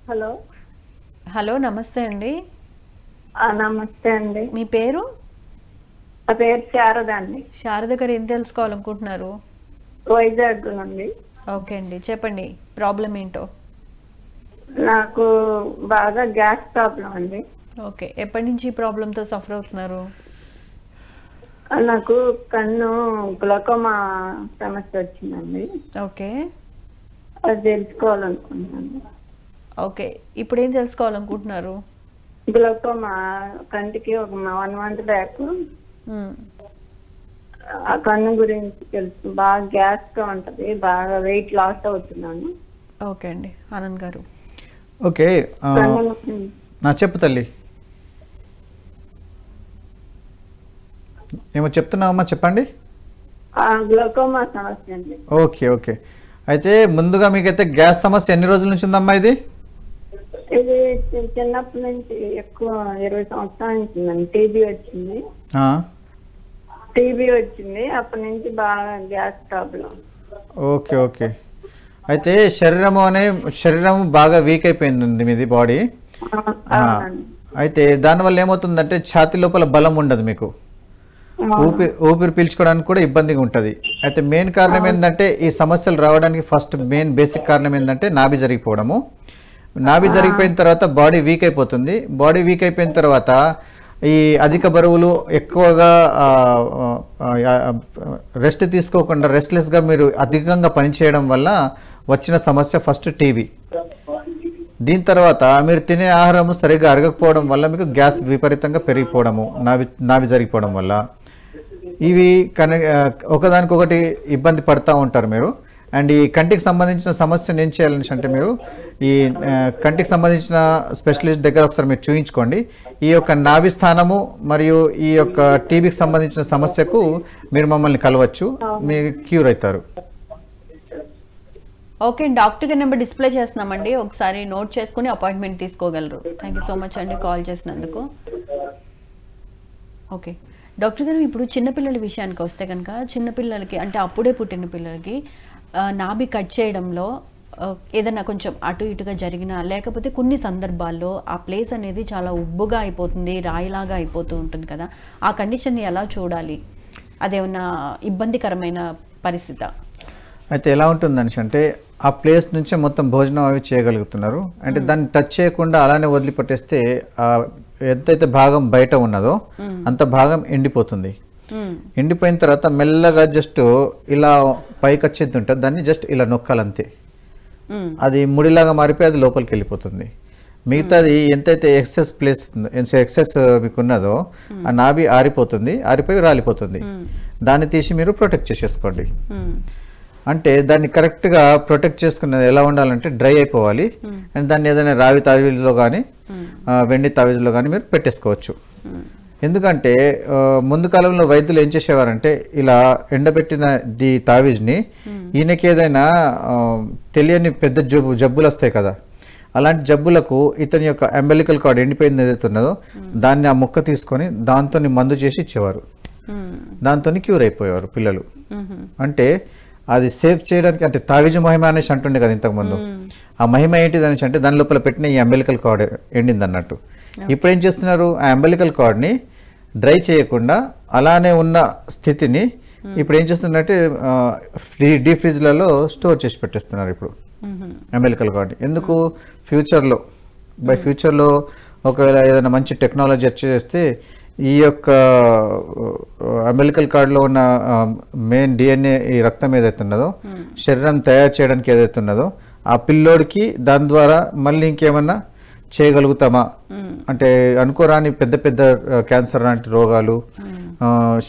హలో హలో, నమస్తే అండి. నమస్తే అండి. మీ పేరు? నా పేరు శారద అండి. శారద గారు, ఏం తెలుసుకోవాలనుకుంటున్నారు? వైజాగ్ నుండి. ఓకే అండి, చెప్పండి ప్రాబ్లం ఏంటో. నాకు బాగా గ్యాస్ ప్రాబ్లం అండి. ఓకే, ఎప్పటి నుంచి ఈ ప్రాబ్లంతో సఫర్ అవుతున్నారు? నాకు కన్ను గ్లకోమా సమస్య వచ్చిందండి. ఓకే అది తెలుసుకోవాలనుకుంటున్నాను. ఓకే, ఇప్పుడు ఏం తెలుసుకోవాలనుకుంటున్నారు? గ్లకోమా కంటికి ఒక 1 month బ్యాక్ మ్మ్. ఆ కన్ను గురించి తెలుసు. బాగా గ్యాస్ గా ఉంటది, బాగా వెయిట్ లాస్ అవుతున్నాను. ఓకే అండి, ఆనంద్ గారు. ఓకే, కన్ను చెప్పు తల్లి, ఏమో చెప్తున్నావమ్మా, చెప్పండి. గ్లకోమా సమస్య అండి. ఓకే ఓకే, అయితే ముందుగా మీకైతే గ్యాస్ సమస్య ఎన్ని రోజుల నుంచి ఉందమ్మా? ఇది చిన్నప్పటి నుంచి ఎక్కువ 20 సంవత్సరాల నుంచి ఉందండి. టీబీ వచ్చింది, అప్పటి నుంచి బాగా గ్యాస్ ప్రాబ్లం. ఓకే ఓకే, అయితే శరీరం బాగా వీక్ అయిపోయింది మీది బాడీ. అయితే దానివల్ల ఏమవుతుందంటే ఛాతీ లోపల బలం ఉండదు, మీకు ఊపిరి పీల్చుకోవడానికి కూడా ఇబ్బందిగా ఉంటుంది. అయితే మెయిన్ కారణం ఏంటంటే ఈ సమస్యలు రావడానికి ఫస్ట్ బేసిక్ కారణం ఏంటంటే నాభి జరిగిపోవడము. నాభి జరిగిపోయిన తర్వాత బాడీ వీక్ అయిపోతుంది. బాడీ వీక్ అయిపోయిన తర్వాత ఈ అధిక బరువులు, ఎక్కువగా రెస్ట్ తీసుకోకుండా రెస్ట్లెస్గా మీరు అధికంగా పనిచేయడం వల్ల వచ్చిన సమస్య ఫస్ట్ టీబీ. దీని తర్వాత మీరు తినే ఆహారం సరిగ్గా అరగకపోవడం వల్ల మీకు గ్యాస్ విపరీతంగా పెరిగిపోవడము, నాభి జరిగిపోవడం వల్ల ఇవి ఒకదానికొకటి ఇబ్బంది పడుతూ ఉంటారు మీరు. అండ్ ఈ కంటికి సంబంధించిన సమస్యను ఏం చేయాలని అంటే మీరు ఈ కంటికి సంబంధించిన స్పెషలిస్ట్ దగ్గర ఒకసారి మీరు చూయించుకోండి. ఈ యొక్క నాభి స్థానము మరియు ఈ యొక్క టీబీకి సంబంధించిన సమస్యకు మీరు మమ్మల్ని కలవచ్చు, మీరు క్యూర్ అవుతారు. ఓకే, డాక్టర్ గారి నెంబర్ డిస్ప్లే చేస్తున్నామండి, ఒకసారి నోట్ చేసుకుని అపాయింట్మెంట్ తీసుకోగలరు. థ్యాంక్ యూ సో మచ్ అండి కాల్ చేసినందుకు. ఓకే డాక్టర్ గారు, ఇప్పుడు చిన్నపిల్లల విషయానికి వస్తే కనుక చిన్నపిల్లలకి అంటే అప్పుడే పుట్టిన పిల్లలకి నాభి కట్ చేయడంలో ఏదైనా కొంచెం అటు ఇటుగా జరిగినా, లేకపోతే కొన్ని సందర్భాల్లో ఆ ప్లేస్ అనేది చాలా ఉబ్బుగా అయిపోతుంది, రాయిలాగా అయిపోతూ ఉంటుంది కదా, ఆ కండిషన్ని ఎలా చూడాలి? అదేమన్నా ఇబ్బందికరమైన పరిస్థితి? అయితే ఎలా ఉంటుందని అంటే ఆ ప్లేస్ నుంచే మొత్తం భోజనం అవి చేయగలుగుతున్నారు. అంటే దాన్ని టచ్ చేయకుండా అలానే వదిలిపెట్టేస్తే ఎంతైతే భాగం బయట ఉన్నదో అంత భాగం ఎండిపోతుంది. ఎండిపోయిన తర్వాత మెల్లగా జస్ట్ ఇలా పైకి వచ్చేది ఉంటుంది, దాన్ని జస్ట్ ఇలా నొక్కాలంతే. అది ముడిలాగా మారిపోయి అది లోపలికి వెళ్ళిపోతుంది. మిగతాది ఎంతైతే ఎక్సెస్ ప్లేస్ ఎక్సెస్ మీకు ఉన్నదో ఆ నాభి ఆరిపోయి రాలిపోతుంది. దాన్ని తీసి మీరు ప్రొటెక్ట్ చేసేసుకోండి. అంటే దాన్ని కరెక్ట్గా ప్రొటెక్ట్ చేసుకునేది ఎలా ఉండాలంటే డ్రై అయిపోవాలి. అండ్ దాన్ని ఏదైనా రావి తావీజులో కానీ వెండి తావీజులో కానీ మీరు పెట్టేసుకోవచ్చు. ఎందుకంటే ముందు కాలంలో వైద్యులు ఏం చేసేవారంటే ఇలా ఎండబెట్టిన తావీజ్ని ఈయనకి ఏదైనా తెలియని పెద్ద జబ్బులు వస్తాయి కదా, అలాంటి జబ్బులకు ఇతని యొక్క అంబెలికల్ కార్డ్ ఎండిపోయింది ఏదైతే ఉన్నదో దాన్ని ఆ ముక్క తీసుకొని దాంతో మందు చేసి ఇచ్చేవారు. దాంతో క్యూర్ అయిపోయేవారు పిల్లలు. అంటే అది సేవ్ చేయడానికి, అంటే తావిజు మహిమ అనేసి అంటుండే కదా ఇంతకుముందు, ఆ మహిమ ఏంటిది అనేసి అంటే దాని లోపల పెట్టిన ఈ అంబెలికల్ కార్డ్ ఎండింది అన్నట్టు. ఇప్పుడు ఏం చేస్తున్నారు, ఆ అంబెలికల్ కార్డ్ని డ్రై చేయకుండా అలానే ఉన్న స్థితిని ఇప్పుడు ఏం చేస్తున్నారంటే డీప్ ఫ్రిడ్జ్లలో స్టోర్ చేసి పెట్టేస్తున్నారు ఇప్పుడు అంబెలికల్ కార్డ్. ఎందుకు, ఫ్యూచర్లో ఒకవేళ ఏదైనా మంచి టెక్నాలజీ వచ్చేస్తే ఈ యొక్క అంబెలికల్ కార్డులో ఉన్న మెయిన్ డిఎన్ఏ ఈ రక్తం ఏదైతే ఉన్నదో శరీరం తయారు చేయడానికి ఏదైతే ఉన్నదో ఆ పిల్లోడికి దాని ద్వారా మళ్ళీ ఇంకేమన్నా చేయగలుగుతామా అంటే అనుకోరాని పెద్ద పెద్ద క్యాన్సర్ లాంటి రోగాలు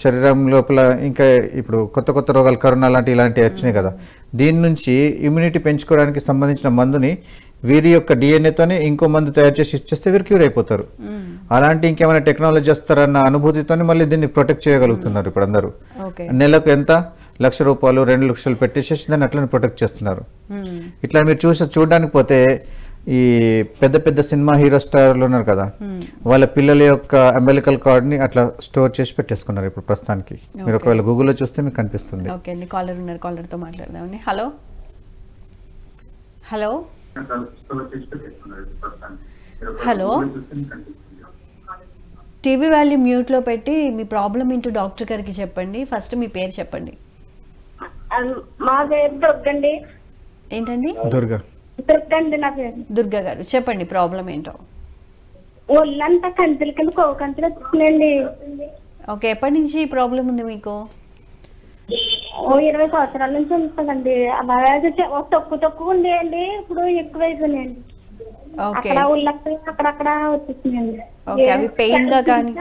శరీరం లోపల ఇంకా ఇప్పుడు కొత్త రోగాలు కరోనా ఇలాంటివి వచ్చినాయి కదా, దీని నుంచి ఇమ్యూనిటీ పెంచుకోవడానికి సంబంధించిన మందుని వీరి యొక్క డిఎన్ఏతోనే ఇంకో మందు తయారు చేసి ఇచ్చేస్తే వీరు క్యూర్ అయిపోతారు. అలాంటి ఇంకేమైనా టెక్నాలజీ వస్తారన్న అనుభూతితోనే మళ్ళీ దీన్ని ప్రొటెక్ట్ చేయగలుగుతున్నారు ఇప్పుడు అందరూ. నెలకు ఎంత 1,00,000 రూపాయలు 2 లక్షలు పెట్టేసేసి దాన్ని అట్లనే ప్రొటెక్ట్ చేస్తున్నారు. ఇట్లా మీరు చూడడానికి పోతే ఈ పెద్ద పెద్ద సినిమా హీరో స్టార్లు ఉన్నారు కదా, వాళ్ళ పిల్లల యొక్క అంబెలికల్ కార్డ్ని అట్లా స్టోర్ చేసి పెట్టేసుకున్నారు ఇప్పుడు ప్రస్తుతానికి. మీరు ఒకవేళ గూగుల్లో చూస్తే మీకు కనిపిస్తుంది. ఓకే అండి, కాలర్ ఉన్నారు, కాలర్తో మాట్లాడదామండి. Hello hello hello, TV value మ్యూట్లో పెట్టి మీ ప్రాబ్లం ఏంటో డాక్టర్ గారికి చెప్పండి. ఫస్ట్ మీ పేరు చెప్పండి. మా పేరు దుర్గండి. ఏంటండి? దుర్గా. దుర్గండి నా పేరు. దుర్గా గారు చెప్పండి ప్రాబ్లం ఏంటో. ఒళ్ళంతా కంతుల కింద కొవ్వు కంతులు వచ్చిందండి. ఓకే, ఎప్పటి నుంచి ఈ ప్రాబ్లం ఉంది మీకు? 20 సంవత్సరాల నుంచి ఉంటుందండి. అలాగే తక్కువ ఉండేయండి, ఇప్పుడు ఎక్కువైపోయినాయండి. అక్కడ ఉళ్ళంతా అక్కడక్కడ వచ్చేసిందండి. ఓకే, అవి పెయిన్ గా కానీ?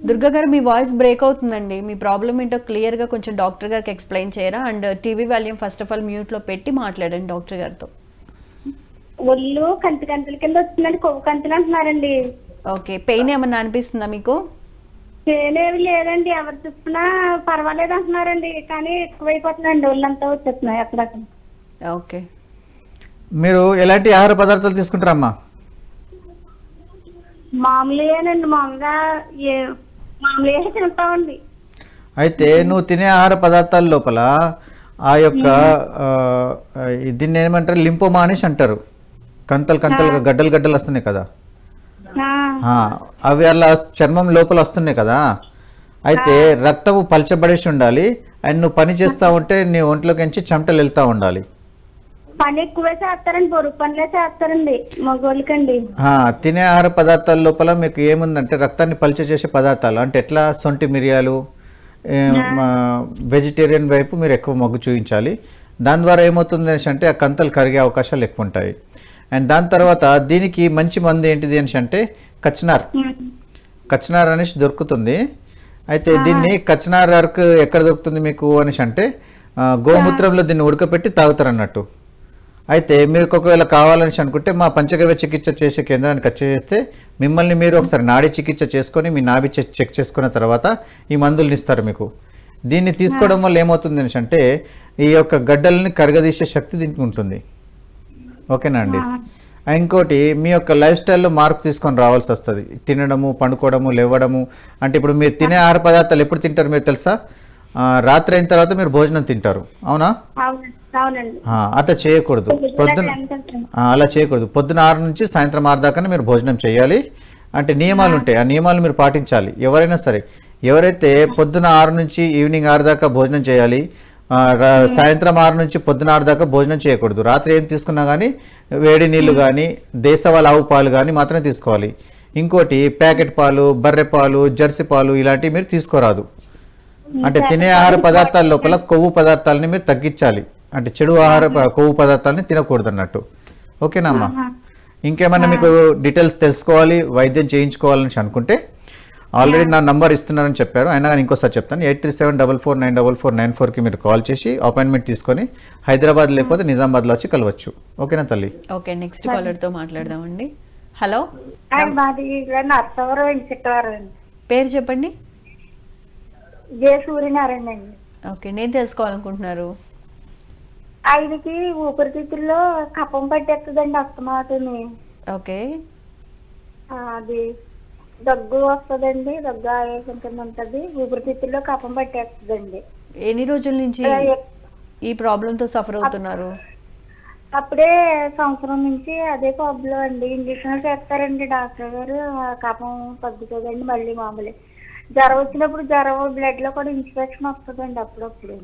దుర్గా గారు మీ వాయిస్ బ్రేక్ అవుతుందండి. మీ ప్రాబ్లం ఏంటో క్లియర్ గా కొంచెం డాక్టర్ గారికి ఎక్స్ప్లెయిన్ చేయరా? And TV volume first of all mute లో పెట్టి మాట్లాడండి డాక్టర్ గారితో. ఒళ్ళు కంతుల కింద వచ్చిందండి, కొవ్వు కంతులు అంటున్నారండి. ఓకే, పెయిన్ ఏమన్నా అనిపిస్తుందా మీకు? పెయిన్ ఏమి లేదండి, ఎవరు చూస్తున్నా పర్వాలేదు అంటున్నారండి, కానీ ఎక్కువైపోతుందండి, ఒళ్ళంతా వచ్చేస్తున్నాయి అక్కడక్కడ. ఓకే, మీరు ఎలాంటి ఆహార పదార్థాలు తీసుకుంటారమ్మా? మామూలుగానండి, మామూలుగా తింటామండి. అయితే నువ్వు తినే ఆహార పదార్థాల లోపల ఆ యొక్క దీన్ని ఏమంటారు, లింపోమా అనేసి అంటారు. కంతలుగా గడ్డలు వస్తున్నాయి కదా, అవి అలా చర్మం లోపల వస్తున్నాయి కదా. అయితే రక్తము పలచబడేసి ఉండాలి. అండ్ నువ్వు పని చేస్తూ ఉంటే నీ ఒంట్లోకి చెమటలు వెళ్తూ ఉండాలి. పని ఎక్కువే చేస్తారండి, బరువు పనులే చేస్తారండి మగోళ్ళకండి. తినే ఆహార పదార్థాల లోపల మీకు ఏముందంటే రక్తాన్ని పల్చ చేసే పదార్థాలు అంటే ఎట్లా, సొంటి మిరియాలు, వెజిటేరియన్ వైపు మీరు ఎక్కువ మొగ్గు చూపించాలి. దాని ద్వారా ఏమవుతుంది అనేసి అంటే ఆ కంతలు కరిగే అవకాశాలు ఎక్కువ ఉంటాయి. అండ్ దాని తర్వాత దీనికి మంచి మందు ఏంటిది అనేసి అంటే కచ్నార్ అనేసి దొరుకుతుంది. అయితే దీన్ని కచ్నార్ అరకు ఎక్కడ దొరుకుతుంది మీకు అనేసి అంటే గోమూత్రంలో దీన్ని ఉడకపెట్టి తాగుతారు అన్నట్టు. అయితే మీరు ఒకవేళ కావాలని అనుకుంటే మా పంచగవ్య చికిత్స చేసే కేంద్రానికి వచ్చేస్తే మిమ్మల్ని మీరు ఒకసారి నాడీ చికిత్స చేసుకొని మీ నాభి చెక్ చేసుకున్న తర్వాత ఈ మందుల్ని ఇస్తారు మీకు. దీన్ని తీసుకోవడం వల్ల ఏమవుతుంది అనేసి అంటే ఈ యొక్క గడ్డల్ని కరగదీసే శక్తి దీనికి ఉంటుంది. ఓకేనా అండి? ఇంకోటి మీ యొక్క లైఫ్ స్టైల్లో మార్పు తీసుకొని రావాల్సి వస్తుంది. తినడము, పండుకోవడము, లేవడము. అంటే ఇప్పుడు మీరు తినే ఆహార పదార్థాలు ఎప్పుడు తింటారు మీరు తెలుసా? రాత్రి అయిన తర్వాత మీరు భోజనం తింటారు, అవునా? అట్లా చేయకూడదు. అలా చేయకూడదు. పొద్దున 6 నుంచి సాయంత్రం 6 దాకా మీరు భోజనం చేయాలి. అంటే నియమాలు ఉంటాయి, ఆ నియమాలు మీరు పాటించాలి. ఎవరైనా సరే, ఎవరైతే పొద్దున 6 నుంచి ఈవినింగ్ 6 దాకా భోజనం చేయాలి, సాయంత్రం 6 నుంచి పొద్దున 6 దాకా భోజనం చేయకూడదు. రాత్రి ఏం తీసుకున్నా కానీ వేడి నీళ్లు కానీ దేశవాళ ఆవు పాలు కానీ మాత్రమే తీసుకోవాలి. ఇంకోటి ప్యాకెట్ పాలు, బర్రె పాలు, జెర్సీ పాలు ఇలాంటివి మీరు తీసుకోరాదు. అంటే తినే ఆహార పదార్థాల లోపల కొవ్వు పదార్థాలని మీరు తగ్గించాలి. అంటే చెడు ఆహార కొవ్వు పదార్థాలని తినకూడదు అన్నట్టు. ఓకేనా అమ్మా? ఇంకేమన్నా మీకు డీటెయిల్స్ తెలుసుకోవాలి, వైద్యం చేయించుకోవాలని అనుకుంటే ఆల్రెడీ నా నంబర్ ఇస్తున్నారని చెప్పారు, అయినా కానీ ఇంకోసారి చెప్తాను. 8374494494కి మీరు కాల్ చేసి అపాయింట్మెంట్ తీసుకొని హైదరాబాద్ లేకపోతే నిజామాబాద్లో వచ్చి కలవచ్చు. ఓకేనా తల్లి? ఓకే, నెక్స్ట్ కాలర్తో మాట్లాడదామండి. హలో, పేరు చెప్పండి. సూర్యనారాయణ అండి. ఓకే, నేను తెలుసుకోవాలనుకుంటున్నారు. ఆయనకి ఊపిరితిత్తుల్లో కఫం పట్టేస్తుందండి అస్తమాటుని. ఓకే, అది దగ్గు వస్తుందండి, దగ్గు ఆయాసం కింద ఉంటుంది, ఊపిరితిత్తుల్లో కఫం పట్టేస్తుందండి. ఎన్ని రోజుల నుంచి ఈ ప్రాబ్లంతో సఫర్ అవుతున్నారు? అప్పుడే సంవత్సరం నుంచి అదే ప్రాబ్లం అండి. ఇంజక్షన్లు చేస్తారండి డాక్టర్ గారు, కఫం తగ్గుతుందండి, మళ్ళీ మామూలు. జ్వరం వచ్చినప్పుడు బ్లడ్ లో కూడా ఇన్ఫెక్షన్ వస్తుందండి అప్పుడప్పుడు.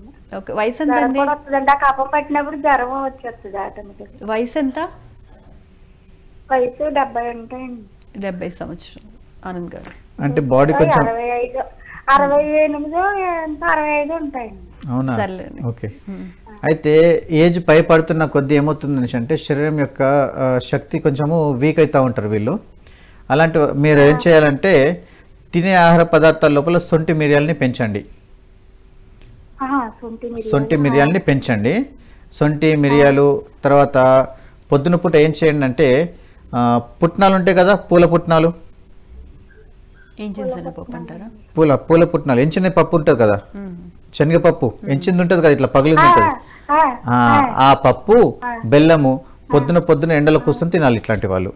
వయసు ఎంత వస్తుందండి, ఆ కఫం పట్టినప్పుడు జ్వరం వచ్చేస్తుంది ఆటోమేటిక్. వయసు ఎంత? వయసు 70 ఉంటాయండి. 70 సంవత్సరాలు. ఆనంద్ గారు అంటే బాడీ కొంచెం 65, 65 ఉంటాయండి. అవునా? ఓకే. అయితే ఏజ్ పై పడుతున్న కొద్దీ ఏమవుతుంది అంటే శరీరం యొక్క శక్తి కొంచెము వీక్ అవుతూ ఉంటారు వీళ్ళు. అలాంటి మీరు ఏం చేయాలంటే తినే ఆహార పదార్థాల లోపల సొంటి మిరియాలని పెంచండి. సొంటి మిరియాలని పెంచండి. సొంటి మిరియాలు తర్వాత పొద్దున పూట ఏం చేయండి అంటే పుట్నాలు ఉంటాయి కదా, పూల పుట్నాలు, ఇంజిన్ శనగపప్పు అంటారా? పూల పుట్నాలు ఎంచిన పప్పు ఉంటుంది కదా, శనగపప్పు ఎంచింది ఉంటుంది కదా, ఇట్లా పగిలింది ఉంటుంది. ఆ పప్పు బెల్లము పొద్దున ఎండలో కూర్చొని తినాలి ఇట్లాంటి వాళ్ళు.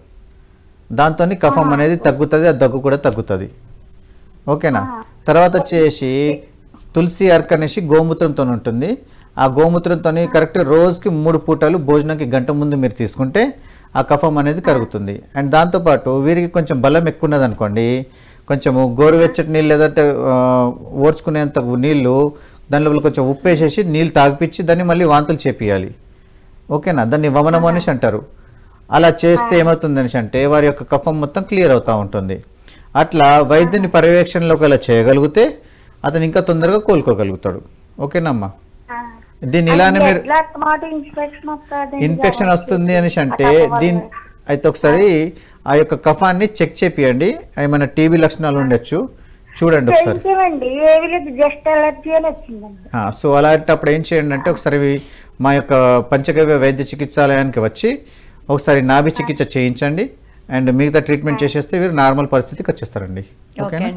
దాంతో కఫం అనేది తగ్గుతుంది, ఆ దగ్గు కూడా తగ్గుతుంది. ఓకేనా? తర్వాత వచ్చేసి తులసి అర్క్ అనేసి గోమూత్రంతో ఉంటుంది. ఆ గోమూత్రంతో కరెక్ట్ రోజుకి 3 పూటలు భోజనానికి గంట ముందు మీరు తీసుకుంటే ఆ కఫం అనేది కరుగుతుంది. అండ్ దాంతోపాటు వీరికి కొంచెం బలం ఎక్కువ ఉన్నది అనుకోండి, కొంచెము గోరువెచ్చటి నీళ్ళు లేదంటే ఓర్చుకునేంత నీళ్ళు దానిలో కొంచెం ఉప్పు వేసేసి నీళ్ళు తాగిపించి దాన్ని మళ్ళీ వాంతులు చేపియాలి. ఓకేనా? దాన్ని వమనం అనేసి అంటారు. అలా చేస్తే ఏమవుతుంది అనేసి అంటే వారి యొక్క కఫం మొత్తం క్లియర్ అవుతూ ఉంటుంది. అట్లా వైద్యుని పర్యవేక్షణలోకి అలా చేయగలిగితే అతను ఇంకా తొందరగా కోలుకోగలుగుతాడు. ఓకేనమ్మా? దీన్ని ఇలానే మీరు ఇన్ఫెక్షన్ వస్తుంది అనేసి అంటే దీన్ని అయితే ఒకసారి ఆ యొక్క కఫాన్ని చెక్ చేపియండి. ఏమైనా టీబీ లక్షణాలు ఉండొచ్చు, చూడండి ఒకసారి. సో అలాంటప్పుడు ఏం చేయండి అంటే ఒకసారి మా యొక్క పంచగవ్య వైద్య చికిత్సాలయానికి వచ్చి ఒకసారి నాభి చికిత్స చేయించండి. అండ్ మిగతా ట్రీట్మెంట్ చేసేస్తే వీరు నార్మల్ పరిస్థితికి వచ్చేస్తారండి. ఓకేనా?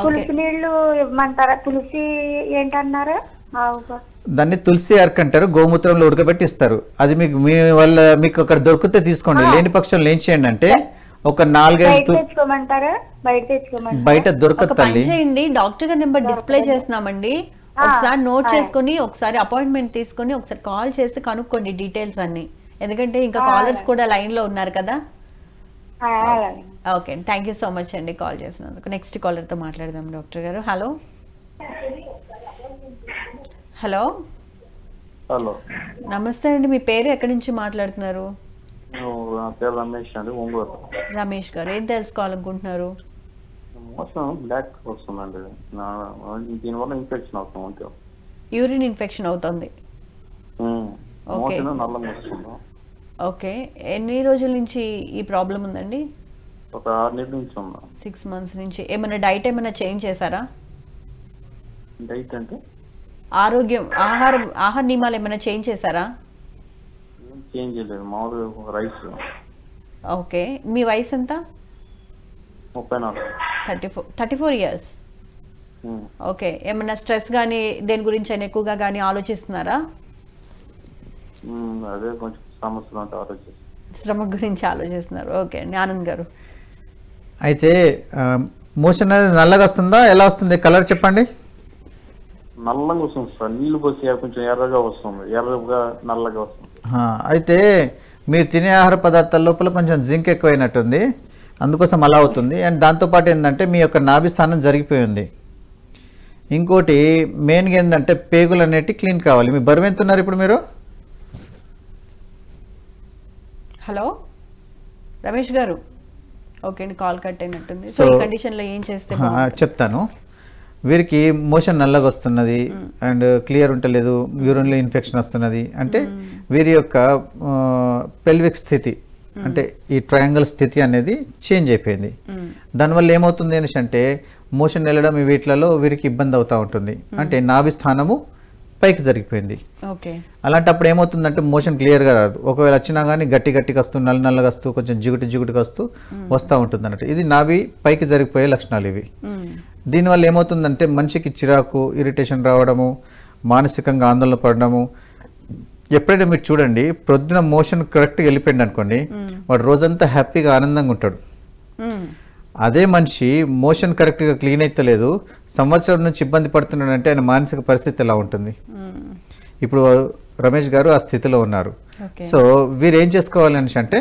తులసి నీళ్లు ఇవ్వమంటారా? తులసి ఏంటన్నారా? దాన్ని తులసి అర్క్ అంటారు. గోమూత్రంలో ఉడకబెట్టి ఇస్తారు. అది మీకు అక్కడ దొరికితే తీసుకోండి. లేని పక్షంలో ఏం చేయండి అంటే ఒక 4-5 బయట దొరకదండి. డాక్టర్ గారి నెంబర్ డిస్ప్లే చేస్తున్నామండి, ఒకసారి నోట్ చేసుకుని ఒకసారి అపాయింట్మెంట్ తీసుకుని ఒకసారి కాల్ చేసి కనుక్కోండి డీటెయిల్స్ అన్ని. ఎందుకంటే ఇంకా కాలర్స్ కూడా లైన్ లో ఉన్నారు కదా. Okay, thank you so much అండి కాల్ చేసినందుకు. నెక్స్ట్ కాలర్ తో మాట్లాడదాం డాక్టర్ గారు. హలో హలో హలో, నమస్తే అండి. మీ పేరు ఎక్కడి నుంచి మాట్లాడుతున్నారు? రమేష్ అండి, ఒంగోలు. రమేష్ గారు, ఏం తెలుసుకోవాలనుకుంటున్నారు? బ్లాక్ వస్తుందండి, దీనివల్ల ఇన్ఫెక్షన్ అవుతుంది. యూరిన్ ఇన్ఫెక్షన్ అవుతుంది. ఓకే ఓకే, ఎన్ని రోజుల నుంచి ఈ ప్రాబ్లం ఉందండి? ఒక 6 నెలల నుంచి ఉందా? 6 months నుంచి. ఏమైనా డైట్ ఏమైనా చేంజ్ చేశారా? డైట్ అంటే ఆరోగ్యం, ఆహార నియమాలు ఏమైనా చేంజ్ చేశారా? చేంజ్ చేయలేదు, మామూలుగా రైస్. ఓకే, మీ వయసు ఎంత? 34. 34 years. ఓకే, ఏమైనా స్ట్రెస్ కానీ దేని గురించి అయినా ఎక్కువగా కానీ ఆలోచిస్తున్నారా? అదే కొంచెం సమస్యలు అంటే ఆలోచిస్తున్నారు. శ్రమ గురించి ఆలోచిస్తున్నారు. ఓకే అండి. ఆనంద్ గారు, అయితే మోషన్ అనేది నల్లగా వస్తుందా, ఎలా వస్తుంది? కలర్ చెప్పండి. నల్లగా వస్తుంది సార్, నీళ్ళు పోసి కొంచెం ఎర్రగా వస్తుంది, ఎర్రగా నల్లగా వస్తుంది. అయితే మీరు తినే ఆహార పదార్థాల లోపల కొంచెం జింక్ ఎక్కువైనట్టుంది, అందుకోసం అలా అవుతుంది. అండ్ దాంతోపాటు ఏంటంటే మీ యొక్క నాభి స్థానం జరిగిపోయింది. ఇంకోటి మెయిన్గా ఏంటంటే పేగులు అనేవి క్లీన్ కావాలి. మీ బరువు ఎంత ఉన్నారు ఇప్పుడు మీరు? హలో రమేష్ గారు. ఓకే అండి, కాల్ కట్ అయినట్టుంది. సో ఈ కండిషన్లో ఏం చేస్తే చెప్తాను. వీరికి మోషన్ నల్లగా వస్తున్నది అండ్ క్లియర్ ఉంటలేదు, యూరిన్లో ఇన్ఫెక్షన్ వస్తున్నది అంటే వీరి యొక్క పెల్విక్ స్థితి అంటే ఈ ట్రయాంగిల్ స్థితి అనేది చేంజ్ అయిపోయింది. దానివల్ల ఏమవుతుంది అనేసి అంటే మోషన్ వెళ్ళడం వీటిలలో వీరికి ఇబ్బంది అవుతూ ఉంటుంది. అంటే నాభి స్థానము పైకి జరిగిపోయింది. అలాంటప్పుడు ఏమవుతుందంటే మోషన్ క్లియర్గా రాదు. ఒకవేళ వచ్చినా కానీ గట్టిగా వస్తూ నల్లగా వస్తూ కొంచెం జిగుటిగా వస్తూ ఉంటుంది అన్నట్టు. ఇది నాభి పైకి జరిగిపోయే లక్షణాలు ఇవి. దీనివల్ల ఏమవుతుందంటే మనిషికి చిరాకు, ఇరిటేషన్ రావడము, మానసికంగా ఆందోళన పడడము. ఎప్పుడైనా మీరు చూడండి, ప్రొద్దున మోషన్ కరెక్ట్గా వెళ్ళిపోయింది అనుకోండి, వాడు రోజంతా హ్యాపీగా ఆనందంగా ఉంటాడు. అదే మనిషి మోషన్ కరెక్ట్గా క్లీన్ అయితలేదు, సంవత్సరం నుంచి ఇబ్బంది పడుతున్నాడు అంటే ఆయన మానసిక పరిస్థితి ఎలా ఉంటుంది? ఇప్పుడు రమేష్ గారు ఆ స్థితిలో ఉన్నారు. సో వీరు ఏం చేసుకోవాలని అంటే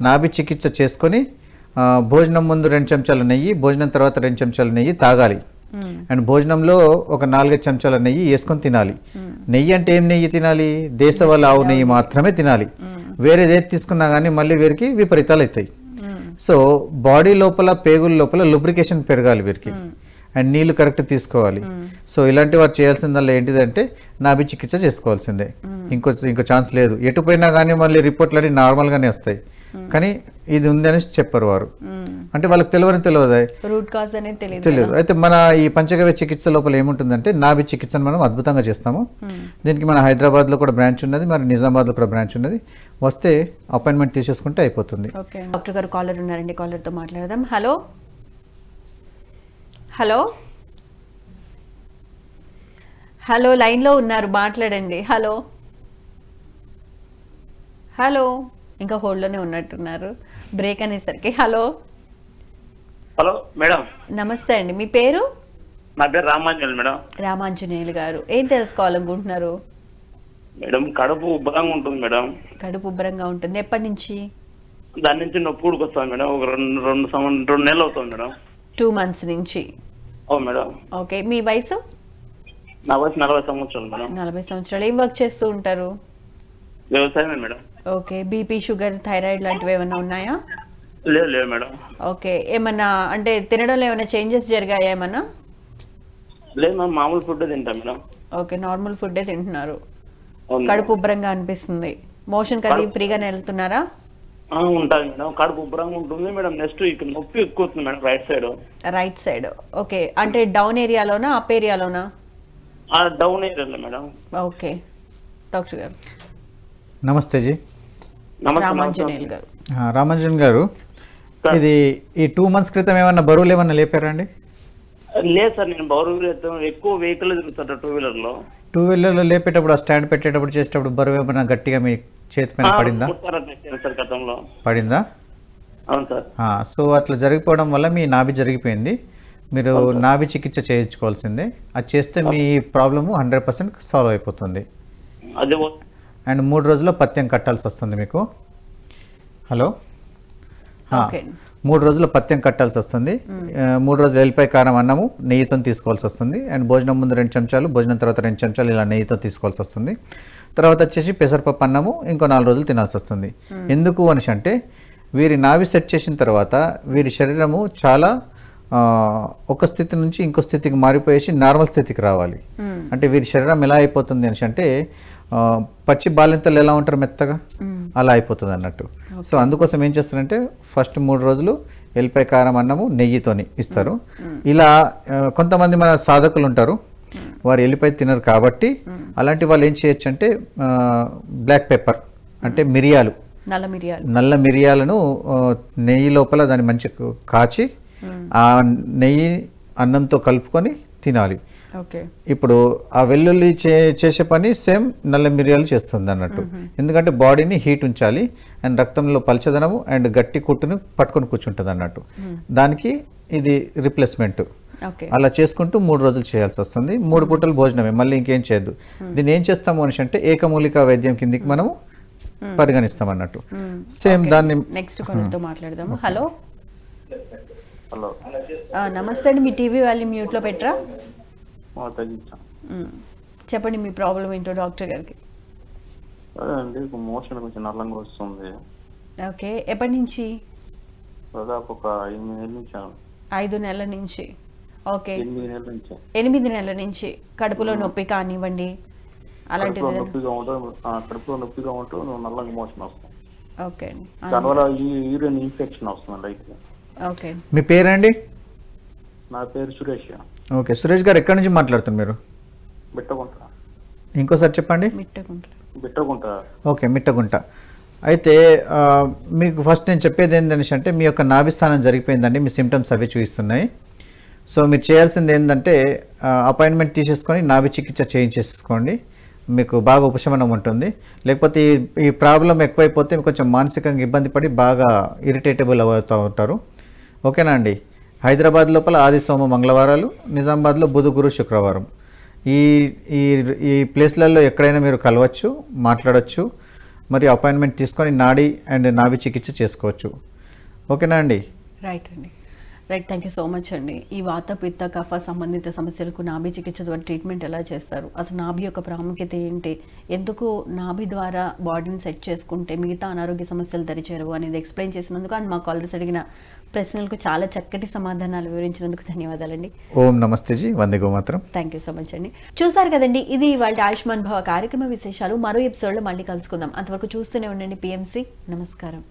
నాభి చికిత్స చేసుకొని భోజనం ముందు 2 చెంచాల నెయ్యి, భోజనం తర్వాత 2 చెంచాల నెయ్యి తాగాలి. అండ్ భోజనంలో ఒక 4-5 చెంచాల నెయ్యి వేసుకొని తినాలి. నెయ్యి అంటే ఏం నెయ్యి తినాలి? దేశవాళీ ఆవు నెయ్యి మాత్రమే తినాలి. వేరేది ఏది తీసుకున్నా కానీ మళ్ళీ వీరికి విపరీతాలు అవుతాయి. సో బాడీ లోపల పేగుల లోపల లూబ్రికేషన్ పెరగాలి వీరికి. అండ్ నీళ్లు కరెక్ట్ తీసుకోవాలి. సో ఇలాంటి వారు చేయాల్సిందల్లా ఏంటిదంటే నాభి చికిత్స చేసుకోవాల్సిందే. ఇంకో ఛాన్స్ లేదు. ఎటుపోయినా కానీ మళ్ళీ రిపోర్ట్లు అన్ని నార్మల్గానే వస్తాయి, కానీ ఇది ఉంది అని చెప్పరు వారు. అంటే వాళ్ళకి తెలియదు, రూట్ కాజ్ అనేది తెలియదు. అయితే మన ఈ పంచగవ్య చికిత్స లోపల ఏముంటుందంటే నాభి చికిత్సను మనం అద్భుతంగా చేస్తాము. దీనికి మన హైదరాబాద్లో కూడా బ్రాంచ్ ఉన్నది, మరి నిజామాబాద్లో కూడా బ్రాంచ్ ఉన్నది. వస్తే అపాయింట్మెంట్ తీసేసుకుంటే అయిపోతుంది. డాక్టర్ గారు కాలర్ ఉన్నారండి, కాలర్తో మాట్లాడదాం. హలో హలో హలో లైన్లో ఉన్నారు, మాట్లాడండి. హలో హలో ఇంకా హోల్డ్లోనే ఉన్నట్టున్నారు బ్రేక్ అనేసరికి. Hello hello madam. నమస్తే అండి, మీ పేరు? నా పేరు రామాంజనేయులు మేడం. రామాంజనేయులు గారు, ఏం తెలుసుకోవాలనుకుంటున్నారు? మేడం కడుపు ఉబ్బరంగా ఉంటుంది మేడం. కడుపు ఉబ్బరంగా ఉంటుంది, ఎప్పటి నుంచి? దాని నుంచి నొప్పి వస్తుంది మేడం. ఒక రెండు నెలలు అవుతుంది మేడం. 2 months నుంచి. అవును మేడం. ఓకే, మీ వయసు? నా వయసు 40 సంవత్సరాలు మేడం. 40 సంవత్సరాలు. ఏం వర్క్ చేస్తూ ఉంటారు? వ్యవసాయమే madam. Okay, BP, sugar, thyroid లాంటివి ఏమైనా ఉన్నాయా? లేదు మేడం. ఓకే, ఏమన్నా అంటే తినడంలో ఏమైనా చేంజెస్ జరిగాయా ఏమన్నా? లేదు మేడం, మామూలు ఫుడ్ తింటాం మేడం. ఓకే, నార్మల్ ఫుడ్డే తింటున్నారు. అవును మేడం. కడుపు ఉబ్బరంగా అనిపిస్తుంది. మోషన్ కది ఫ్రీగానే వెళ్తున్నారా? ఉంటుంది మేడం. కడుపు ఉబ్బరంగా ఉంటుంది మేడం. నెక్స్ట్ ఇక్కడ నొప్పి ఎక్కువ అవుతుంది madam, right side. Right side. Okay, అంటే డౌన్ ఏరియాలోనా అప్ ఏరియాలోనా? డౌన్ ఏరియాలో మేడం. ఓకే డాక్టర్ గారు. నమస్తే జీ. రామాంజనేయులు గారు. రామాంజన్ గారు, ఇది ఈ 2 months క్రితం ఏమన్నా బరువులు ఏమన్నా లేపారా అండి? లేదు సార్, నేను బరువు ఎక్కువ వెహికల్ తిరుగుతాను 2-wheeler. 2-wheeler లేపేటప్పుడు ఆ స్టాండ్ పెట్టేటప్పుడు చేసేటప్పుడు బరువు ఏమన్నా గట్టిగా మీ చేతి పైన పడిందా? సార్ గతంలో పడిందా? అవును సార్. సో అట్లా జరిగిపోవడం వల్ల మీ నాభి జరిగిపోయింది. మీరు నాభి చికిత్స చేయించుకోవాల్సిందే. అది చేస్తే మీ ప్రాబ్లము 100% సాల్వ్ అయిపోతుంది. అదే. అండ్ 3 రోజుల్లో పథ్యం కట్టాల్సి వస్తుంది మీకు. హలో, 3 రోజుల్లో పథ్యం కట్టాల్సి వస్తుంది. 3 రోజులు ఎల్లిపాయ కారం అన్నము నెయ్యితో తీసుకోవాల్సి వస్తుంది. అండ్ భోజనం ముందు 2 చెంచాలు, భోజనం తర్వాత 2 చెంచాలు ఇలా నెయ్యితో తీసుకోవాల్సి వస్తుంది. తర్వాత వచ్చేసి పెసరపప్పు అన్నము ఇంకో 4 రోజులు తినాల్సి వస్తుంది. ఎందుకు అనేసి అంటే వీరి నాభి సెట్ చేసిన తర్వాత వీరి శరీరము చాలా ఒక స్థితి నుంచి ఇంకో స్థితికి మారిపోయేసి నార్మల్ స్థితికి రావాలి. అంటే వీరి శరీరం ఎలా అయిపోతుంది అనేసి అంటే పచ్చి బాలింతలు ఎలా ఉంటారు మెత్తగా, అలా అయిపోతుంది అన్నట్టు. సో అందుకోసం ఏం చేస్తారంటే ఫస్ట్ 3 రోజులు ఎల్లిపాయ కారం అన్నము నెయ్యితోని ఇస్తారు. ఇలా కొంతమంది మన సాధకులు ఉంటారు, వారు ఎల్లిపాయ తినరు కాబట్టి అలాంటి వాళ్ళు ఏం చేయొచ్చు అంటే బ్లాక్ పెప్పర్ అంటే మిరియాలు, నల్ల మిరియాలను నెయ్యి లోపల దాన్ని మంచిగా కాచి ఆ నెయ్యి అన్నంతో కలుపుకొని తినాలి. ఇప్పుడు ఆ వెల్లుల్లి చేసే పని సేమ్ నల్ల మిరియాలు చేస్తుంది అన్నట్టు. ఎందుకంటే బాడీని హీట్ ఉంచాలి అండ్ రక్తంలో పలచదనము అండ్ గట్టి కుట్టును పట్టుకొని కూర్చుంటుంది అన్నట్టు. దానికి ఇది రిప్లేస్మెంట్. అలా చేసుకుంటూ 3 రోజులు చేయాల్సి వస్తుంది. 3 పూటలు భోజనమే, మళ్ళీ ఇంకేం చేయొద్దు. దీన్ని ఏం చేస్తాము అనేసి అంటే ఏకమూలికా వైద్యం కిందికి మనము పరిగణిస్తాం అన్నట్టు. సేమ్ దాన్ని నెక్స్ట్ కాల్తో మాట్లాడదాము. హలో హలో, నమస్తే అండి, మీ టీవీ వాల్యూమ్ మ్యూట్లో పెట్టరా? చెప్పండి మీ ప్రాబ్లం ఏంటో డాక్టర్ గారికి. అదే మోషన్ కొంచెం నల్లంగా వస్తుంది. ఓకే, ఎప్పటి నుంచి? దాదాపు ఒక 8 నెలల నుంచి. 5 నెలల నుంచి. ఓకే, 8 నెలల నుంచి. 8 నెలల నుంచి కడుపులో నొప్పి కానివ్వండి అలాంటిది? కడుపులో నొప్పిగా ఉంటూ నల్లంగా మోషన్ వస్తుంది. ఓకే, దానివల్ల యూరిన్ ఇన్ఫెక్షన్ వస్తుంది లైట్. ఓకే, మీ పేరండి? నా పేరు సురేష్. ఓకే, సురేష్ గారు ఎక్కడి నుంచి మాట్లాడుతున్నారు మీరు? బిట్టగుంట. ఇంకోసారి చెప్పండి. బిట్టగుంట. ఓకే, మిట్టగుంట. అయితే మీకు ఫస్ట్ నేను చెప్పేది ఏంటనేసి అంటే మీ యొక్క నాభిస్థానం జరిగిపోయిందండి, మీ సిమ్టమ్స్ అవి చూపిస్తున్నాయి. సో మీరు చేయాల్సింది ఏంటంటే అపాయింట్మెంట్ తీసేసుకొని నాభి చికిత్స చేయించేసుకోండి, మీకు బాగా ఉపశమనం ఉంటుంది. లేకపోతే ఈ ప్రాబ్లం ఎక్కువైపోతే కొంచెం మానసికంగా ఇబ్బంది పడి బాగా ఇరిటేటబుల్ అవుతూ ఉంటారు. ఓకేనా అండి? హైదరాబాద్ లోపల ఆది సోమ మంగళవారాలు, నిజామాబాద్లో బుధ గురు శుక్రవారం, ఈ ఈ ఈ ప్లేస్లలో ఎక్కడైనా మీరు కలవచ్చు, మాట్లాడవచ్చు, మరియు అపాయింట్మెంట్ తీసుకొని నాడి అండ్ నాభి చికిత్స చేసుకోవచ్చు. ఓకేనా అండి? రైట్ అండి, right. Thank you so much అండి. ఈ వాత పిత్త కఫ సంబంధిత సమస్యలకు నాభి చికిత్స ద్వారా ట్రీట్మెంట్ ఎలా చేస్తారు, అసలు నాభి యొక్క ప్రాముఖ్యత ఏంటి, ఎందుకు నాభి ద్వారా బాడీని సెట్ చేసుకుంటే మిగతా అనారోగ్య సమస్యలు దరిచేరవు అనేది ఎక్స్ప్లెయిన్ చేసినందుకు అండ్ మా కాలర్స్ అడిగిన ప్రశ్నలకు చాలా చక్కటి సమాధానాలు వివరించినందుకు ధన్యవాదాలండి. ఓం నమస్తే జీ, వందే గోమాతరం. థ్యాంక్ యూ సో మచ్ అండి. చూసారు కదండి, ఇది ఇవాళ ఆయుష్మాన్ భవ కార్యక్రమ విశేషాలు. మరో ఎపిసోడ్లో మళ్ళీ కలుసుకుందాం. అంతవరకు చూస్తూనే ఉండండి PMC. నమస్కారం.